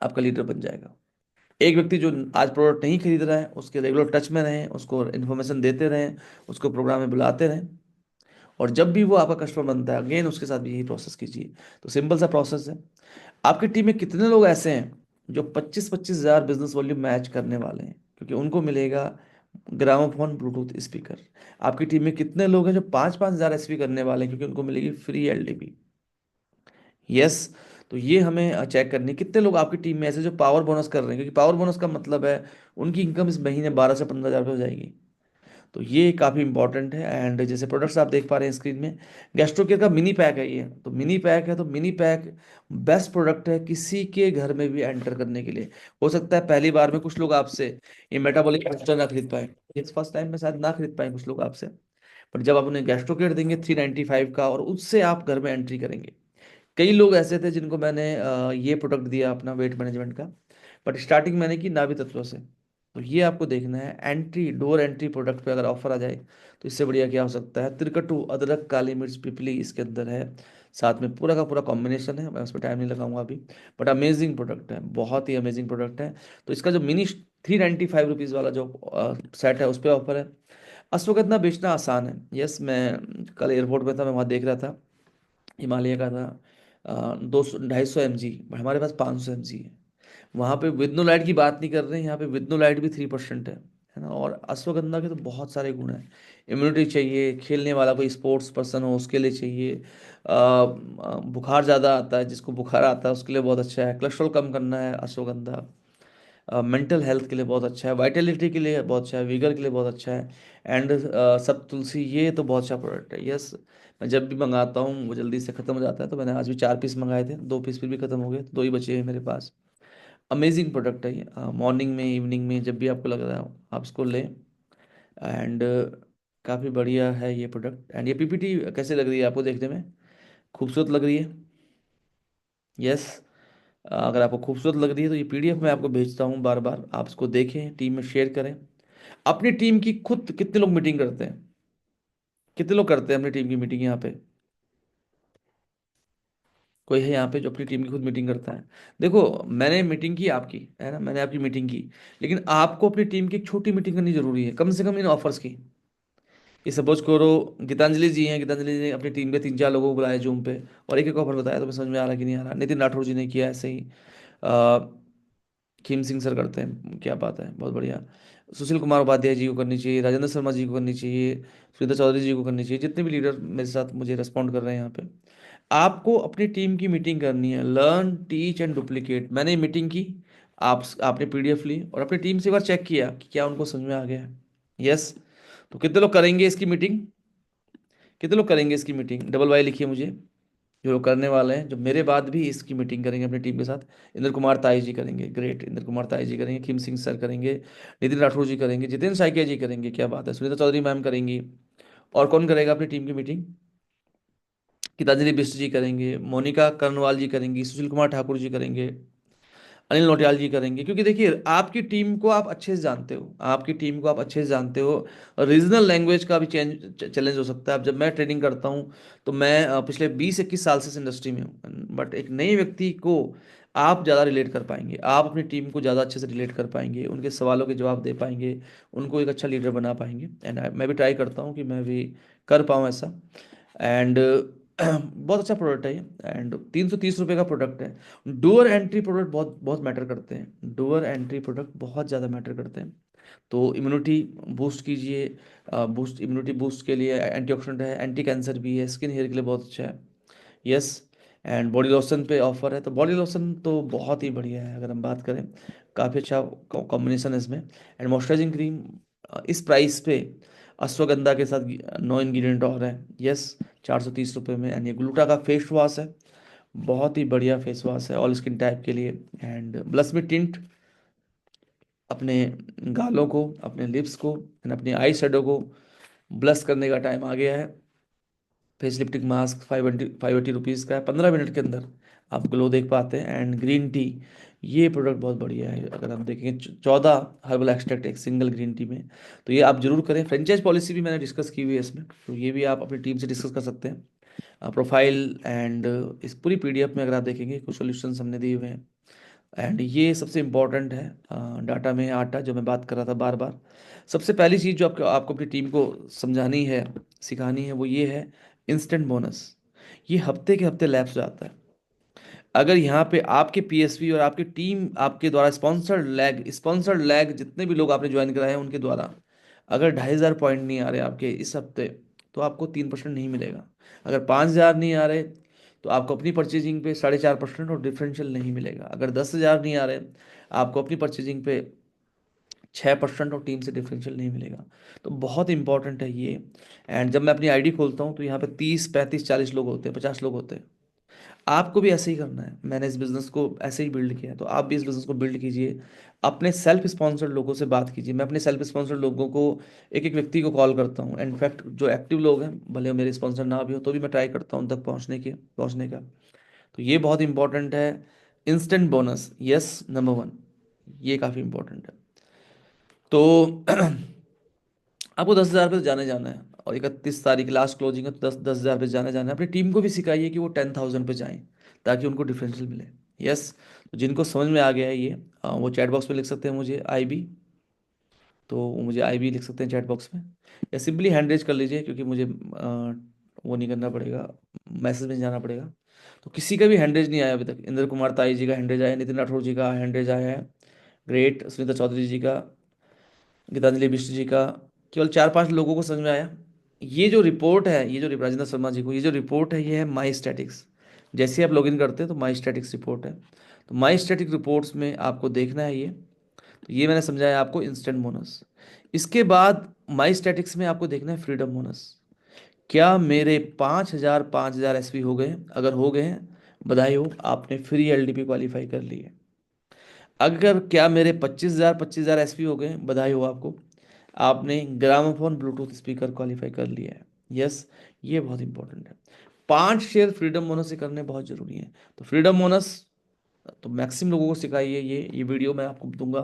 आपका लीडर बन जाएगा। एक व्यक्ति जो आज प्रोडक्ट नहीं खरीद रहा है, उसके रेगुलर टच में रहें, उसको इन्फॉर्मेशन देते रहें, उसको प्रोग्राम में बुलाते रहें। और जब भी वो आपका कस्टमर बनता है, अगेन उसके साथ भी यही प्रोसेस कीजिए। तो सिंपल सा प्रोसेस है। आपकी टीम में कितने लोग ऐसे हैं जो 25-25 हज़ार बिजनेस वॉल्यूम मैच करने वाले हैं, क्योंकि उनको मिलेगा ग्रामोफोन ब्लूटूथ स्पीकर। आपकी टीम में कितने लोग हैं जो 5-5 हज़ार एसपी करने वाले हैं, क्योंकि उनको मिलेगी फ्री एलडीपी। यस। तो ये हमें चेक करनी है कितने लोग आपकी टीम में ऐसे जो पावर बोनस कर रहे हैं, क्योंकि पावर बोनस का मतलब है उनकी इनकम इस महीने 12 से 15 हज़ार हो जाएगी। तो ये काफ़ी इंपॉर्टेंट है। एंड जैसे प्रोडक्ट्स आप देख पा रहे हैं स्क्रीन में, गैस्ट्रोकेयर का मिनी पैक है ये। तो मिनी पैक है, तो मिनी पैक बेस्ट प्रोडक्ट है किसी के घर में भी एंटर करने के लिए। हो सकता है पहली बार में कुछ लोग आपसे ये मेटाबॉलिक बूस्टर ना खरीद पाए, इस फर्स्ट टाइम में शायद ना खरीद पाए कुछ लोग आपसे। पर जब आप उन्हें गैस्ट्रोकेयर देंगे 395 का, और उससे आप घर में एंट्री करेंगे। कई लोग ऐसे थे जिनको मैंने ये प्रोडक्ट दिया अपना वेट मैनेजमेंट का, बट स्टार्टिंग मैंने की नाभि तत्व से। तो ये आपको देखना है, एंट्री डोर एंट्री प्रोडक्ट पे अगर ऑफर आ जाए, तो इससे बढ़िया क्या हो सकता है। तिरकटू, अदरक, काली मिर्च, पिपली इसके अंदर है, साथ में पूरा का पूरा कॉम्बिनेशन है। मैं उस पर टाइम नहीं लगाऊंगा अभी, बट अमेजिंग प्रोडक्ट है, बहुत ही अमेजिंग प्रोडक्ट है। तो इसका जो मिनी 395 रुपीज़ वाला जो सेट है, उस पर ऑफर है। अश्वगंधा बेचना आसान है। यस, मैं कल एयरपोर्ट में था, मैं वहाँ देख रहा था, हिमालय का था 200-250 mg, हमारे पास 500 mg है। वहाँ पे विदनो लाइट की बात नहीं कर रहे हैं, यहाँ पे विदनो लाइट भी 3% है ना। और अश्वगंधा के तो बहुत सारे गुण हैं। इम्यूनिटी चाहिए, खेलने वाला कोई स्पोर्ट्स पर्सन हो उसके लिए चाहिए। बुखार ज़्यादा आता है, जिसको बुखार आता है उसके लिए बहुत अच्छा है। कोलेस्ट्रॉल कम करना है अश्वगंधा। मेंटल हेल्थ के लिए बहुत अच्छा है, वाइटलिटी के लिए बहुत अच्छा है, वीगर के लिए बहुत अच्छा है। एंड सब तुलसी, ये तो बहुत अच्छा प्रोडक्ट है। यस। मैं जब भी मंगाता हूँ वो जल्दी से ख़त्म हो जाता है। तो मैंने आज भी 4 पीस मंगाए थे, 2 पीस फिर भी ख़त्म हो गए, तो 2 ही बचे हैं मेरे पास। अमेजिंग प्रोडक्ट है ये। मॉर्निंग में, इवनिंग में, जब भी आपको लग रहा हो आप इसको लें। एंड काफ़ी बढ़िया है ये प्रोडक्ट। एंड ये पीपीटी कैसे लग रही है आपको देखने में, खूबसूरत लग रही है। यस। अगर आपको खूबसूरत लग रही है तो ये पीडीएफ मैं आपको भेजता हूँ, बार बार आप इसको देखें, टीम में शेयर करें। अपनी टीम की खुद कितने लोग मीटिंग करते हैं, कितने लोग करते हैं अपनी टीम की मीटिंग यहाँ पे। कोई है यहाँ पे जो अपनी टीम की खुद मीटिंग करता है? देखो, मैंने मीटिंग की आपकी, है ना, मैंने आपकी मीटिंग की, लेकिन आपको अपनी टीम की एक छोटी मीटिंग करनी जरूरी है, कम से कम इन ऑफर्स की। ये सपोज करो गीतांजलि जी हैं, गीतांजलि जी ने अपनी टीम के 3-4 लोगों को बुलाया जूम पे, और एक एक ऑफर बताया, तो समझ में आ रहा कि नहीं आ रहा। नितिन राठौर जी ने किया ऐसे ही, खीम सिंह सर करते हैं, क्या बात है, बहुत बढ़िया। सुशील कुमार उपाध्याय जी को करनी चाहिए, राजेंद्र शर्मा जी को करनी चाहिए, सुरेंद्र चौधरी जी को करनी चाहिए, जितने भी लीडर मेरे साथ मुझे रेस्पॉन्ड कर रहे हैं यहाँ पे। आपको अपनी टीम की मीटिंग करनी है, लर्न टीच एंड डुप्लीकेट। मैंने मीटिंग की, आपने पीडीएफ ली और अपनी टीम से एक बार चेक किया कि क्या उनको समझ में आ गया है। यस। तो कितने लोग करेंगे इसकी मीटिंग? कितने लोग करेंगे इसकी मीटिंग? डबल वाई लिखिए मुझे, जो लोग करने वाले हैं, जो मेरे बाद भी इसकी मीटिंग करेंगे अपनी टीम के साथ। इंद्र कुमार ताई जी करेंगे, ग्रेट, इंद्र कुमार ताई जी करेंगे, किम सिंह सर करेंगे, नितिन राठौर जी करेंगे, जितेंद्र साइकिया जी करेंगे, क्या बात है, सुनीता चौधरी मैम करेंगी। और कौन करेगा अपनी टीम की मीटिंग? गीतांजलि बिष्ट जी करेंगे, मोनिका कर्णवाल जी करेंगी, सुशील कुमार ठाकुर जी करेंगे, अनिल नौटियाल जी करेंगे। क्योंकि देखिए, आपकी टीम को आप अच्छे से जानते हो, आपकी टीम को आप अच्छे से जानते हो। रीजनल लैंग्वेज का भी चैलेंज हो सकता है। अब जब मैं ट्रेनिंग करता हूँ, तो मैं पिछले 20-21 साल से इस इंडस्ट्री में हूँ, बट एक नए व्यक्ति को आप ज़्यादा रिलेट कर पाएंगे, आप अपनी टीम को ज़्यादा अच्छे से रिलेट कर पाएंगे, उनके सवालों के जवाब दे पाएंगे, उनको एक अच्छा लीडर बना पाएंगे। एंड मैं भी ट्राई करता हूँ कि मैं भी कर पाऊँ ऐसा। एंड बहुत अच्छा प्रोडक्ट है ये, एंड 330 रुपये का प्रोडक्ट है। डोअर एंट्री प्रोडक्ट बहुत बहुत मैटर करते हैं, डोअर एंट्री प्रोडक्ट बहुत ज़्यादा मैटर करते हैं। तो इम्यूनिटी बूस्ट कीजिए, बूस्ट इम्यूनिटी बूस्ट के लिए एंटीऑक्सीडेंट है, एंटी कैंसर भी है, स्किन हेयर के लिए बहुत अच्छा है। यस। एंड बॉडी लोशन पे ऑफर है, तो बॉडी लोशन तो बहुत ही बढ़िया है, अगर हम बात करें, काफ़ी अच्छा कॉम्बिनेशन है इसमें। एंड मॉइस्चराइजिंग क्रीम इस प्राइस पे अश्वगंधा के साथ 9 इंग्रेडिएंट और है। यस। 430 रुपये में। एंड ये ग्लूटा का फेस वॉश है, बहुत ही बढ़िया फेस वॉश है ऑल स्किन टाइप के लिए। एंड ब्लश में टिंट, अपने गालों को, अपने लिप्स को एंड अपने आई शेडो को ब्लश करने का टाइम आ गया है। फेस लिफ्टिंग मास्क 580 रुपीज़ का है, 15 मिनट के अंदर आप ग्लो देख पाते हैं। एंड ग्रीन टी, ये प्रोडक्ट बहुत बढ़िया है, अगर हम देखेंगे 14 हर्बल एक्सट्रैक्ट एक सिंगल ग्रीन टी में। तो ये आप जरूर करें। फ्रेंचाइज पॉलिसी भी मैंने डिस्कस की हुई है इसमें, तो ये भी आप अपनी टीम से डिस्कस कर सकते हैं। प्रोफाइल एंड इस पूरी पीडीएफ में अगर आप देखेंगे, कुछ सॉल्यूशंस हमने दिए हुए हैं। एंड ये सबसे इम्पॉर्टेंट है, डाटा में आटा, जो मैं बात कर रहा था बार बार। सबसे पहली चीज़ जो आपको आपको अपनी टीम को समझानी है, सिखानी है, वो ये है इंस्टेंट बोनस। ये हफ्ते के हफ्ते लैप्स जाता है। अगर यहाँ पे आपके पीएसवी और आपकी टीम आपके द्वारा स्पॉन्सर्ड लैग जितने भी लोग आपने ज्वाइन कराए हैं उनके द्वारा, अगर 2,500 पॉइंट नहीं आ रहे आपके इस हफ्ते, तो आपको 3% नहीं मिलेगा। अगर 5,000 नहीं आ रहे, तो आपको अपनी परचेजिंग पे 4.5% और डिफरेंशियल नहीं मिलेगा। अगर 10,000 नहीं आ रहे, आपको अपनी परचेजिंग पे 6% और टीम से डिफरेंशियल नहीं मिलेगा। तो बहुत इंपॉर्टेंट है ये। एंड जब मैं अपनी आईडी खोलता हूँ, तो यहाँ पे 30, 35, 40 लोग होते हैं, 50 लोग होते हैं। आपको भी ऐसे ही करना है, मैंने इस बिज़नेस को ऐसे ही बिल्ड किया है, तो आप भी इस बिज़नेस को बिल्ड कीजिए। अपने सेल्फ स्पॉन्सर्ड लोगों से बात कीजिए। मैं अपने सेल्फ स्पॉन्सर्ड लोगों को, एक एक व्यक्ति को कॉल करता हूँ। इनफैक्ट जो एक्टिव लोग हैं, भले वो मेरे स्पॉन्सर ना भी हो, तो भी मैं ट्राई करता हूँ उन तक पहुँचने का। तो ये बहुत इंपॉर्टेंट है। इंस्टेंट बोनस, यस, नंबर 1, ये काफ़ी इंपॉर्टेंट है। तो आपको 10,000 पे जाने जाना है, और 31 तारीख लास्ट क्लोजिंग है, तो 10,000 पे जाने जाना है। अपनी टीम को भी सिखाइए कि वो 10,000 पे जाएं, ताकि उनको डिफरेंशियल मिले। यस। तो जिनको समझ में आ गया है ये, वो चैट बॉक्स में लिख सकते हैं मुझे IB, तो वो मुझे IB लिख सकते हैं चैट बॉक्स में, या सिंपली हैंड रेज कर लीजिए, क्योंकि मुझे वो नहीं करना पड़ेगा, मैसेज में जाना पड़ेगा। तो किसी का भी हैंड रेज नहीं आया अभी तक। इंद्र कुमार ताई जी का हैंड रेज आया, नितिन राठौर जी का हैंड रेज आया है, ग्रेट, सुनीता चौधरी जी का, गीतांजलि बिष्ट जी का, केवल 4-5 लोगों को समझ में आया। ये जो रिपोर्ट है, ये जो राजेंद्र शर्मा जी को, ये जो रिपोर्ट है, ये है माई स्टैटिक्स। जैसे ही आप लॉगिन करते हैं, तो माई स्टैटिक्स रिपोर्ट है। तो माई स्टैटिक रिपोर्ट्स में आपको देखना है ये। तो ये मैंने समझाया आपको इंस्टेंट बोनस। इसके बाद माई स्टैटिक्स में आपको देखना है फ्रीडम बोनस। क्या मेरे 5,000 SV हो गए? अगर हो गए हैं, बधाई हो, आपने फ्री LDP क्वालिफाई कर ली है। अगर क्या मेरे 25,000 SV हो गए, बधाई हो आपको, आपने ग्रामोफोन ब्लूटूथ स्पीकर क्वालिफाई कर लिया है। यस। ये बहुत इंपॉर्टेंट है। 5 शेयर फ्रीडम बोनस से करने बहुत जरूरी है। तो फ्रीडम बोनस, तो मैक्सिमम लोगों को सिखाइए। ये वीडियो मैं आपको दूंगा,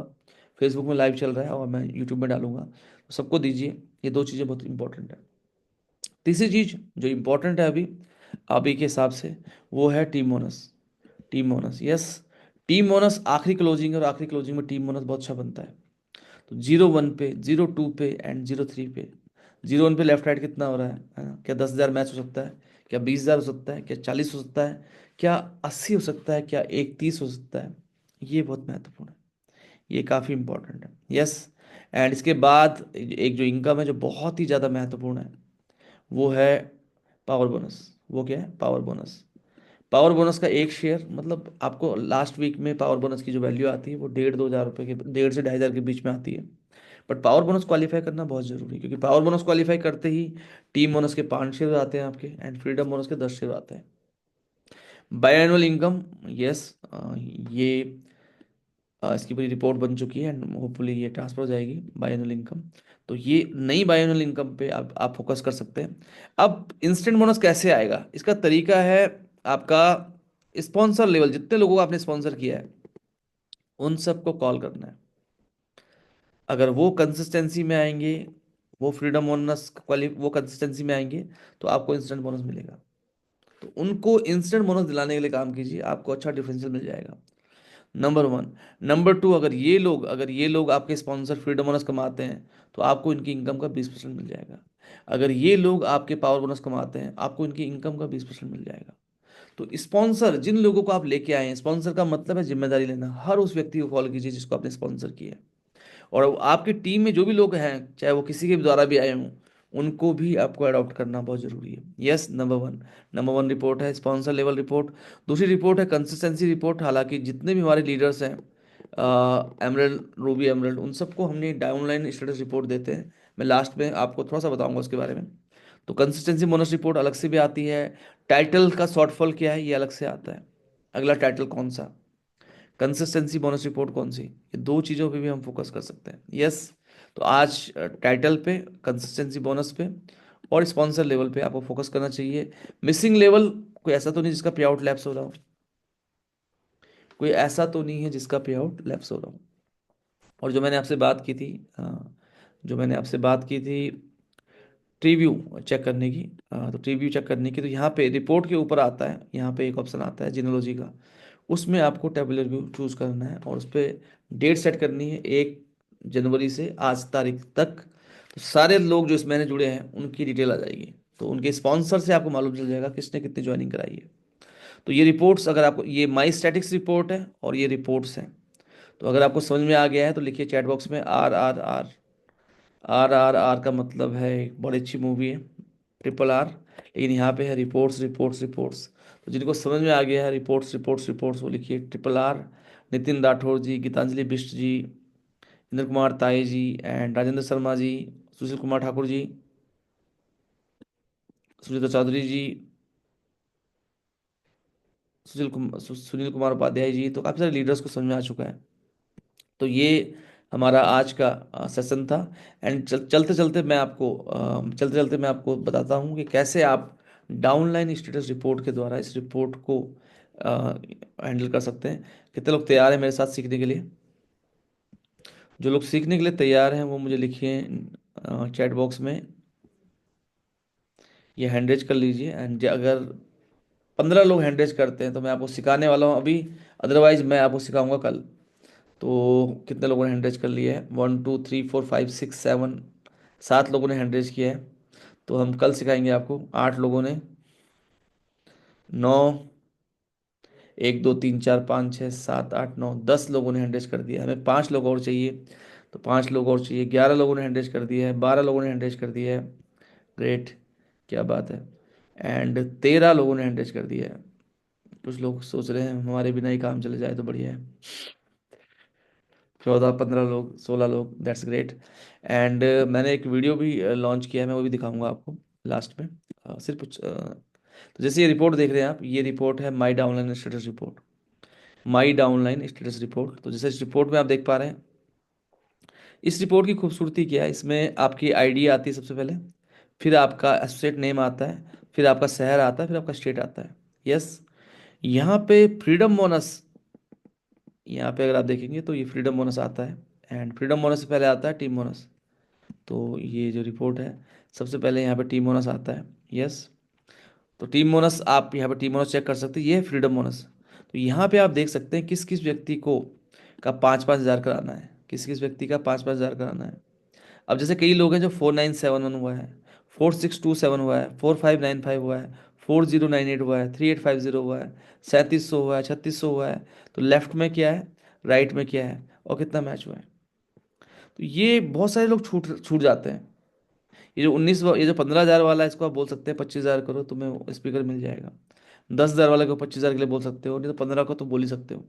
फेसबुक में लाइव चल रहा है और मैं यूट्यूब में डालूंगा, तो सबको दीजिए। ये 2 चीज़ें बहुत इंपॉर्टेंट है। तीसरी चीज़ जो इंपॉर्टेंट है अभी, अभी के हिसाब से, वो है team bonus. Team bonus, yes. Team bonus आखिरी क्लोजिंग है, और आखिरी क्लोजिंग में टीम बोनस बहुत अच्छा बनता है। तो 0-1 पे, 0-2 पे एंड 0-3 पे। 0-1 पे लेफ्ट राइट कितना हो रहा है ना? क्या 10,000 मैच हो सकता है? क्या 20,000 हो सकता है? क्या 40 हो सकता है? क्या 80 हो सकता है? क्या 31 हो सकता है? ये बहुत महत्वपूर्ण है, ये काफ़ी इंपॉर्टेंट है, यस। एंड इसके बाद एक जो इनकम है जो बहुत ही ज़्यादा महत्वपूर्ण है, वो है पावर बोनस। वो क्या है? Power bonus. पावर बोनस का एक शेयर, मतलब आपको लास्ट वीक में पावर बोनस की जो वैल्यू आती है वो 1,500-2,000 रुपये के, 1,500 से 2,500 के बीच में आती है। बट पावर बोनस क्वालिफाई करना बहुत जरूरी है, क्योंकि पावर बोनस क्वालिफाई करते ही टीम बोनस के 5 शेयर आते हैं आपके, एंड फ्रीडम बोनस के 10 शेयर आते हैं। By annual income, yes. ये इसकी पूरी रिपोर्ट बन चुकी है, एंड होपफुली ये ट्रांसफर हो जाएगी बाय एनुअल इनकम। तो ये नई बाय एनुअल इनकम पे आप फोकस कर सकते हैं। अब इंस्टेंट बोनस कैसे आएगा? इसका तरीका है आपका स्पॉन्सर लेवल, जितने लोगों को आपने स्पॉन्सर किया है उन सबको कॉल करना है। अगर वो कंसिस्टेंसी में आएंगे, वो फ्रीडम बोनस क्वालि वो कंसिस्टेंसी में आएंगे, तो आपको इंस्टेंट बोनस मिलेगा। तो उनको इंस्टेंट बोनस दिलाने के लिए काम कीजिए, आपको अच्छा डिफरेंशियल मिल जाएगा। Number one. नंबर टू, अगर ये लोग आपके स्पॉन्सर फ्रीडम बोनस कमाते हैं, तो आपको इनकी इनकम का 20% मिल जाएगा। अगर ये लोग आपके पावर बोनस कमाते हैं, आपको इनकी इनकम का 20% मिल जाएगा। तो स्पॉन्सर जिन लोगों को आप लेके आए हैं, स्पॉन्सर का मतलब है जिम्मेदारी लेना। हर उस व्यक्ति को कॉल कीजिए जिसको आपने स्पॉन्सर किया है। और आपकी टीम में जो भी लोग हैं, चाहे वो किसी के भी द्वारा भी आए हों, उनको भी आपको अडॉप्ट करना बहुत जरूरी है, यस। नंबर वन रिपोर्ट है स्पॉन्सर लेवल रिपोर्ट। दूसरी रिपोर्ट है कंसिस्टेंसी रिपोर्ट। हालांकि जितने भी हमारे लीडर्स हैं, एमरल्ड, रूबी एमरल्ड, उन सबको हमने डाउनलाइन स्टेटस रिपोर्ट देते हैं। मैं लास्ट में आपको थोड़ा सा बताऊंगा उसके बारे में। तो कंसिस्टेंसी बोनस रिपोर्ट अलग से भी आती है। टाइटल का शॉर्टफॉल क्या है, ये अलग से आता है। अगला टाइटल कौन सा, कंसिस्टेंसी बोनस रिपोर्ट कौन सी, ये दो चीज़ों पे भी हम फोकस कर सकते हैं, यस। तो आज टाइटल पे, कंसिस्टेंसी बोनस पे और स्पॉन्सर लेवल पे आपको फोकस करना चाहिए। मिसिंग लेवल, कोई ऐसा तो नहीं जिसका पे आउट लैप्स हो रहा हो? कोई ऐसा तो नहीं है जिसका पे आउट लैप्स हो रहा हो? और जो मैंने आपसे बात की थी, जो मैंने आपसे बात की थी ट्रीव्यू चेक करने की, तो ट्रीव्यू चेक करने की, तो यहाँ पे रिपोर्ट के ऊपर आता है, यहाँ पे एक ऑप्शन आता है जिनोलॉजी का। उसमें आपको टेबुलर व्यू चूज करना है, और उस पर डेट सेट करनी है 1 जनवरी से आज तारीख तक। तो सारे लोग जो इस महीने जुड़े हैं उनकी डिटेल आ जाएगी। तो उनके स्पॉन्सर से आपको मालूम चल जाएगा किसने कितनी ज्वाइनिंग कराई है। तो ये रिपोर्ट्स, अगर आपको, ये माई स्टैटिक्स रिपोर्ट है और ये रिपोर्ट्स हैं। तो अगर आपको समझ में आ गया है तो लिखिए चैट बॉक्स में RRR। RRR का मतलब है एक बड़ी अच्छी मूवी है, RRR। लेकिन यहाँ पे है रिपोर्ट्स रिपोर्ट्स रिपोर्ट्स। तो जिनको समझ में आ गया है रिपोर्ट्स रिपोर्ट्स रिपोर्ट्स, वो लिखिए RRR। नितिन राठौर जी, गीतांजलि बिष्ट जी, इंद्र कुमार ताई जी, एंड राजेंद्र शर्मा जी, सुशील कुमार ठाकुर जी, सुजीता चौधरी जी, सुनील कुमार उपाध्याय जी। तो काफ़ी सारे लीडर्स को समझ में आ चुका है। तो ये हमारा आज का सेशन था। एंड चलते चलते मैं आपको बताता हूँ कि कैसे आप डाउनलाइन स्टेटस रिपोर्ट के द्वारा इस रिपोर्ट को हैंडल कर सकते हैं। कितने लोग तैयार हैं मेरे साथ सीखने के लिए? जो लोग सीखने के लिए तैयार हैं वो मुझे लिखिए चैट बॉक्स में, ये हैंड रेज कर लीजिए। एंड अगर 15 लोग हैंड रेज करते हैं तो मैं आपको सिखाने वाला हूँ अभी, अदरवाइज मैं आपको सिखाऊंगा कल। तो कितने लोगों ने हैंड रेज कर लिया है? 1 2 3 4 5 6 7, 7 लोगों ने हैंड रेज किया है। तो हम कल सिखाएंगे आपको। 8 लोगों ने, 9, 1 2 3 4 5 6 7 8 9, 10 लोगों ने हैंड रेज कर दिया है। हमें 5 लोग और चाहिए, तो 5 लोग और चाहिए। 11 लोगों ने हैंड रेज कर दिया है, 12 लोगों ने हैंड रेज कर दिया है, ग्रेट, क्या बात है। एंड 13 लोगों ने हैंड रेज कर दिया है। कुछ लोग सोच रहे हैं हमारे बिना ही काम चले जाए तो बढ़िया है। 14 15 लोग, 16 लोग, दैट्स ग्रेट। एंड मैंने एक वीडियो भी लॉन्च किया है, मैं वो भी दिखाऊंगा आपको लास्ट में। सिर्फ तो जैसे ये रिपोर्ट देख रहे हैं आप, ये रिपोर्ट है माई डाउनलाइन स्टेटस रिपोर्ट। माई डाउनलाइन स्टेटस रिपोर्ट। तो जैसे इस रिपोर्ट में आप देख पा रहे हैं, इस रिपोर्ट की खूबसूरती क्या है, इसमें आपकी आईडी आती है सबसे पहले, फिर आपका एसोसिएट नेम आता है, फिर आपका शहर आता है, फिर आपका स्टेट आता है, यस। यहाँ पे फ्रीडम बोनस, यहाँ पे अगर आप देखेंगे तो ये फ्रीडम बोनस आता है। एंड फ्रीडम बोनस से पहले आता है टीम बोनस। तो ये जो रिपोर्ट है, सबसे पहले यहाँ पे टीम बोनस आता है, यस। तो टीम बोनस आप यहाँ पे टीम बोनस चेक कर सकते हैं, ये है फ्रीडम बोनस। तो यहाँ पे आप देख सकते हैं किस किस व्यक्ति को का 5-5 हज़ार कराना है, किस किस व्यक्ति का 5-5 हज़ार कराना है। अब जैसे कई लोग हैं जो 4971 हुआ है, 4627 हुआ है, 4595 हुआ है, 4098 हुआ है, 3850 हुआ है, 3700 हुआ है, 3600 हुआ है। तो लेफ्ट में क्या है, राइट में क्या है, और कितना मैच हुआ है। तो ये बहुत सारे लोग छूट छूट जाते हैं। ये जो 15 हज़ार वाला है, इसको आप बोल सकते हैं 25 हज़ार करो, तुम्हें स्पीकर मिल जाएगा। 10 हज़ार वाले को 25 हज़ार के लिए बोल सकते हो, नहीं तो 15 को तो बोल ही सकते हो।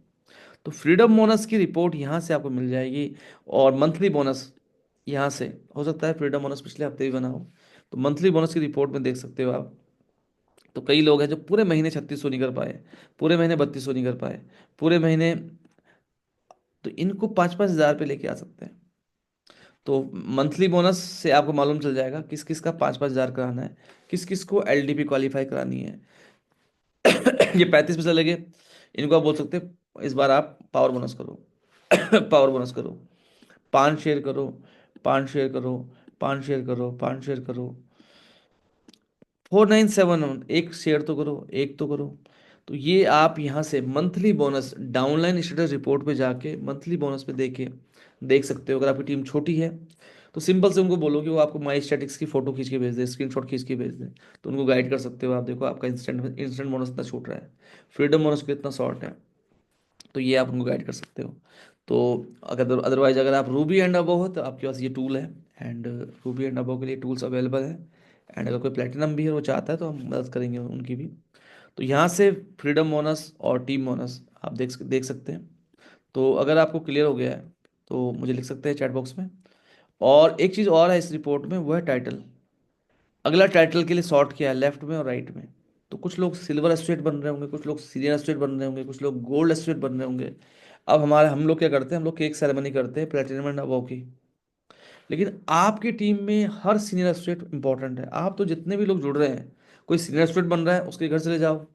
तो फ्रीडम बोनस की रिपोर्ट यहाँ से आपको मिल जाएगी। और मंथली बोनस यहाँ से, हो सकता है फ्रीडम बोनस पिछले हफ्ते भी बना हो, तो मंथली बोनस की रिपोर्ट में देख सकते हो आप। तो कई लोग हैं जो पूरे महीने 3600 नहीं कर पाए, पूरे महीने 3200 नहीं कर पाए, पूरे महीने, तो इनको 5-5 हज़ार पे लेके आ सकते हैं। तो मंथली बोनस से आपको मालूम चल जाएगा किस किस का 5-5 हज़ार कराना है, किस किस को एलडीपी क्वालिफाई करानी है। ये 35 पैसे लगे, इनको आप बोल सकते हैं इस बार आप पावर बोनस करो। पावर बोनस करो, 5 शेयर करो, 5 शेयर करो, 5 शेयर करो, 5 शेयर करो। 4971, एक शेयर तो करो, एक तो करो। तो ये आप यहाँ से monthly bonus downline status report पे जाके मंथली बोनस पे देखे देख सकते हो। अगर आपकी टीम छोटी है तो सिंपल से उनको बोलो कि वो आपको माई स्टैटिक्स की फोटो खींच के भेज दे, स्क्रीनशॉट खींच के भेज दे। तो उनको गाइड कर सकते हो आप, देखो आपका इंस्टेंट इंस्टेंट बोनस इतना छूट रहा है, फ्रीडम बोनस कितना शॉर्ट है। तो ये आप उनको गाइड कर सकते हो। तो अगर अदरवाइज अगर आप रूबी एंड अबव हो तो आपके पास ये टूल है। एंड रूबी एंड अबव के लिए टूल्स अवेलेबल है। एंड अगर कोई प्लेटिनम भी है वो चाहता है तो हम मदद करेंगे उनकी भी। तो यहाँ से फ्रीडम बोनस और टीम बोनस आप देख सकते हैं। तो अगर आपको क्लियर हो गया है तो मुझे लिख सकते हैं चैट बॉक्स में। और एक चीज़ और है इस रिपोर्ट में, वो है टाइटल। अगला टाइटल के लिए सॉर्ट किया है लेफ्ट में और राइट में। तो कुछ लोग सिल्वर एसोसिएट बन रहे होंगे, कुछ लोग सीनियर एसोसिएट बन रहे होंगे, कुछ लोग गोल्ड एसोसिएट बन रहे होंगे। अब हम लोग क्या करते हैं, हम लोग केक सेरेमनी करते हैं प्लेटिनम एंड अबव की। लेकिन आपकी टीम में हर सीनियर एसोसिएट इंपॉर्टेंट है। आप तो जितने भी लोग जुड़ रहे हैं, कोई सीनियर एसोसिएट बन रहा है उसके घर चले जाओ,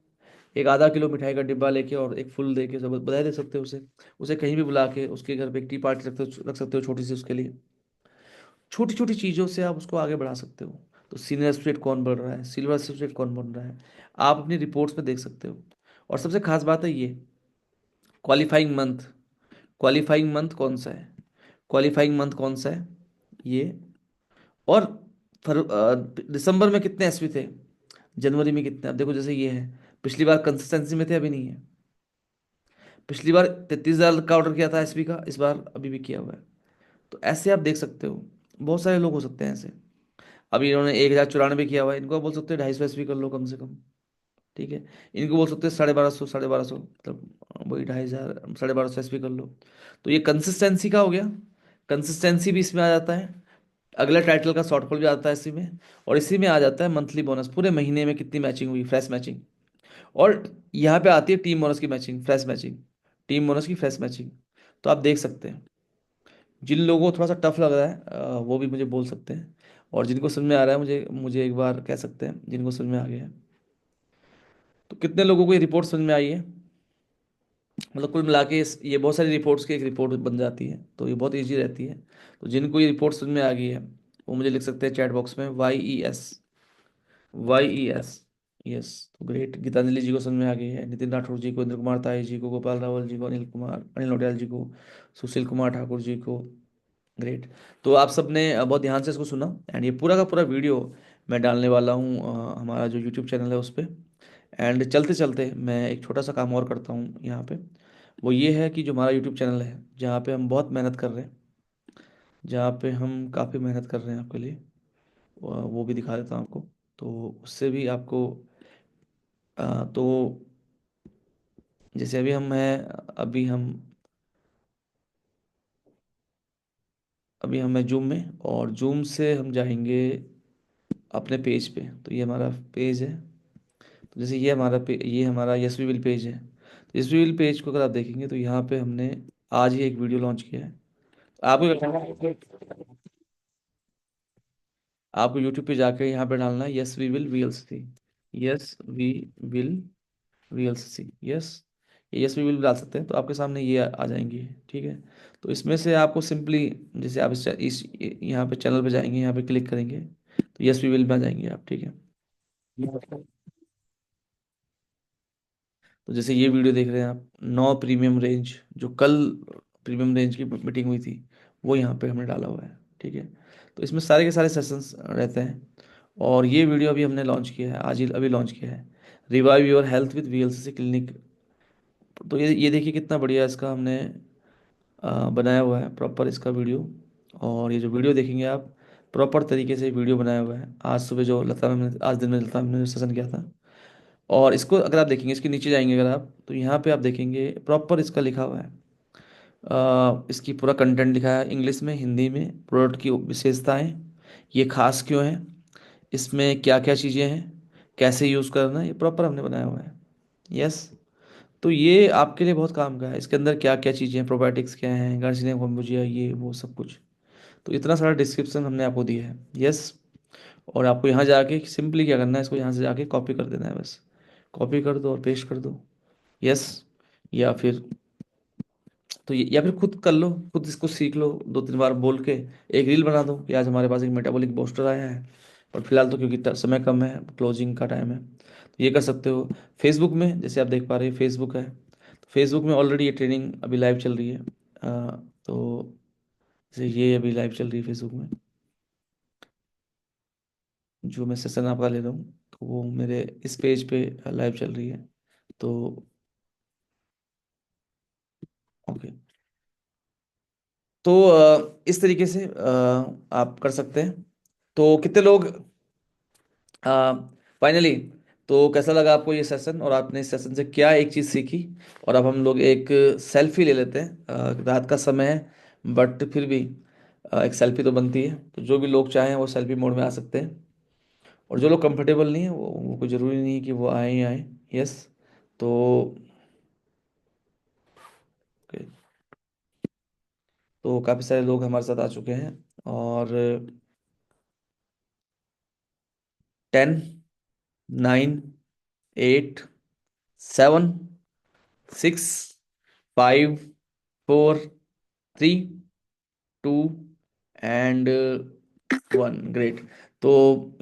एक आधा किलो मिठाई का डिब्बा लेके और एक फुल दे के सब बधाई दे सकते हो उसे। उसे कहीं भी बुला के उसके घर पे एक टी पार्टी रख सकते हो छोटी सी उसके लिए। छोटी छोटी चीज़ों से आप उसको आगे बढ़ा सकते हो। तो सीनियर एसोसिएट कौन बन रहा है, सिल्वर एसोसिएट कौन बन रहा है, आप अपनी रिपोर्ट्स में देख सकते हो। और सबसे खास बात है ये, क्वालिफाइंग मंथ, क्वालिफाइंग मंथ कौन सा है, क्वालिफाइंग मंथ कौन सा है ये। और दिसंबर में कितने एसपी थे, जनवरी में कितने। अब देखो जैसे ये है, पिछली बार कंसिस्टेंसी में थे, अभी नहीं है। पिछली बार 33 हज़ार का ऑर्डर किया था एसपी का, इस बार अभी भी किया हुआ है। तो ऐसे आप देख सकते हो, बहुत सारे लोग हो सकते हैं ऐसे। अभी इन्होंने 1094 किया हुआ है, इनको आप बोल सकते हो 250 एसपी कर लो कम से कम। ठीक है, इनको बोल सकते हैं 1250, 1250, मतलब वही 2500, 1250 एसपी कर लो। तो ये कंसिस्टेंसी का हो गया, कंसिस्टेंसी भी इसमें आ जाता है। अगला टाइटल का शॉर्टफॉल भी आता है इसी में। और इसी में आ जाता है मंथली बोनस, पूरे महीने में कितनी मैचिंग हुई, फ्रेश मैचिंग। और यहाँ पे आती है टीम बोनस की matching, fresh matching, team bonus की फ्रेश मैचिंग। तो आप देख सकते हैं। जिन लोगों को थोड़ा सा टफ लग रहा है वो भी मुझे बोल सकते हैं। और जिनको समझ में आ रहा है मुझे मुझे एक बार कह सकते हैं जिनको समझ में आ गया है। तो कितने लोगों को ये रिपोर्ट समझ में आई है। मतलब कुल मिला के ये बहुत सारी रिपोर्ट्स की एक रिपोर्ट बन जाती है, तो ये बहुत ईजी रहती है। तो जिनको ये रिपोर्ट समझ में आ गई है वो मुझे लिख सकते हैं चैट बॉक्स में YES, YES, यस। तो ग्रेट, गीतांजलि जी को समझ में आ गई है, नितिन राठौर जी को, इंद्र कुमार ताई जी को, गोपाल रावल जी को, अनिल नौटियाल जी को, सुशील कुमार ठाकुर जी को। ग्रेट। तो आप सबने बहुत ध्यान से इसको सुना। एंड ये पूरा का पूरा वीडियो मैं डालने वाला हूँ हमारा जो यूट्यूब चैनल है उस पर। एंड चलते चलते मैं एक छोटा सा काम और करता हूँ यहाँ पे। वो ये है कि जो हमारा यूट्यूब चैनल है जहाँ पे हम बहुत मेहनत कर रहे हैं, जहाँ पे हम काफ़ी मेहनत कर रहे हैं आपके लिए, वो भी दिखा देता हूँ आपको। तो उससे भी आपको तो जैसे अभी हम है जूम में, और जूम से हम जाएंगे अपने पेज पे। तो ये हमारा पेज है। तो जैसे ये हमारा यस वी विल पेज है। तो यस वी विल पेज को अगर आप देखेंगे तो यहाँ पे हमने आज ही एक वीडियो लॉन्च किया है। आपको क्या करना है? आपको यूट्यूब पे जाकर यहाँ पे डालना है yes we will VLCC, yes we will VLCC, yes. Yes we will डाल सकते हैं तो आपके सामने ये आ जाएंगी। ठीक है। तो इसमें से आपको सिंपली, जैसे आप यहाँ पे चैनल पे जाएंगे, यहाँ पे क्लिक करेंगे तो यस वी विल में आ जाएंगे आप। ठीक है। तो जैसे ये वीडियो देख रहे हैं आप, 9 प्रीमियम रेंज, जो कल प्रीमियम रेंज की मीटिंग हुई थी, वो यहाँ पे हमने डाला हुआ है। ठीक है, तो इसमें सारे के सारे सेशंस रहते हैं। और ये वीडियो अभी हमने लॉन्च किया है, आज ही अभी लॉन्च किया है, revive your health with VLCC clinic. तो ये देखिए कितना बढ़िया इसका हमने बनाया हुआ है प्रॉपर इसका वीडियो। और ये जो वीडियो देखेंगे आप, प्रॉपर तरीके से वीडियो बनाया हुआ है। आज सुबह जो लता मैम ने, आज दिन में लता मैम ने सेशन किया था, और इसको अगर आप देखेंगे, इसके नीचे जाएंगे अगर आप, तो यहाँ पे आप देखेंगे प्रॉपर इसका लिखा हुआ है। इसकी पूरा कंटेंट लिखा है इंग्लिश में, हिंदी में, प्रोडक्ट की विशेषताएं, ये खास क्यों है, इसमें क्या क्या चीज़ें हैं, कैसे यूज़ करना है, ये प्रॉपर हमने बनाया हुआ है। यस। तो ये आपके लिए बहुत काम का है। इसके अंदर क्या क्या चीज़ें हैं, प्रोबायोटिक्स क्या हैं, गार्सिनिया कॉम्बुजिया, ये वो सब कुछ। तो इतना सारा डिस्क्रिप्शन हमने आपको दिया है। यस। और आपको यहाँ जाके सिंपली क्या करना है, इसको यहाँ से जाके कॉपी कर देना है बस। कॉपी कर दो और पेस्ट कर दो। यस। या फिर, तो या फिर खुद कर लो, खुद इसको सीख लो, 2-3 बार बोल के एक रील बना दो कि आज हमारे पास एक मेटाबॉलिक बूस्टर आया है। और फिलहाल तो क्योंकि समय कम है, क्लोजिंग का टाइम है, तो ये कर सकते हो। फेसबुक में जैसे आप देख पा रहे हैं, फेसबुक है, तो फेसबुक में ऑलरेडी ये ट्रेनिंग अभी लाइव चल रही है। तो जैसे ये अभी लाइव चल रही है फेसबुक में, जो मैं सेशन आपका ले रहा हूँ, तो वो मेरे इस पेज पे लाइव चल रही है। तो ओके। तो इस तरीके से आप कर सकते हैं। तो कितने लोग, फाइनली, तो कैसा लगा आपको ये सेशन, और आपने इस सेशन से क्या एक चीज़ सीखी? और अब हम लोग एक सेल्फी ले लेते हैं। रात का समय है, बट फिर भी एक सेल्फी तो बनती है। तो जो भी लोग चाहें वो सेल्फी मोड में आ सकते हैं, और जो लोग कंफर्टेबल नहीं है वो कोई ज़रूरी नहीं है कि वो आए ही आए। यस। तो okay, तो काफ़ी सारे लोग हमारे साथ आ चुके हैं। और 10, 9, 8, 7, 6, 5, 4, 3, 2 एंड 1। तो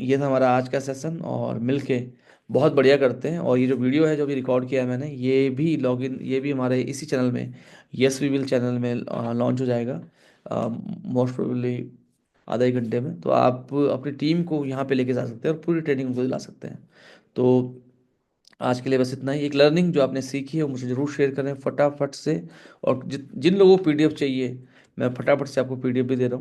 ये था हमारा आज का सेशन, और मिलके बहुत बढ़िया करते हैं। और ये जो वीडियो है जो भी रिकॉर्ड किया है मैंने, ये भी लॉगिन, ये भी हमारे इसी चैनल में, यस वी विल चैनल में लॉन्च हो जाएगा मोस्ट प्रोबेबली आधा एक घंटे में। तो आप अपनी टीम को यहाँ पे लेके जा सकते हैं और पूरी ट्रेनिंग उनको दिला सकते हैं। तो आज के लिए बस इतना ही। एक लर्निंग जो आपने सीखी है वो मुझे ज़रूर शेयर करें फटाफट से। और जिन लोगों को पीडीएफ चाहिए, मैं फटाफट से आपको पीडीएफ भी दे रहा हूँ।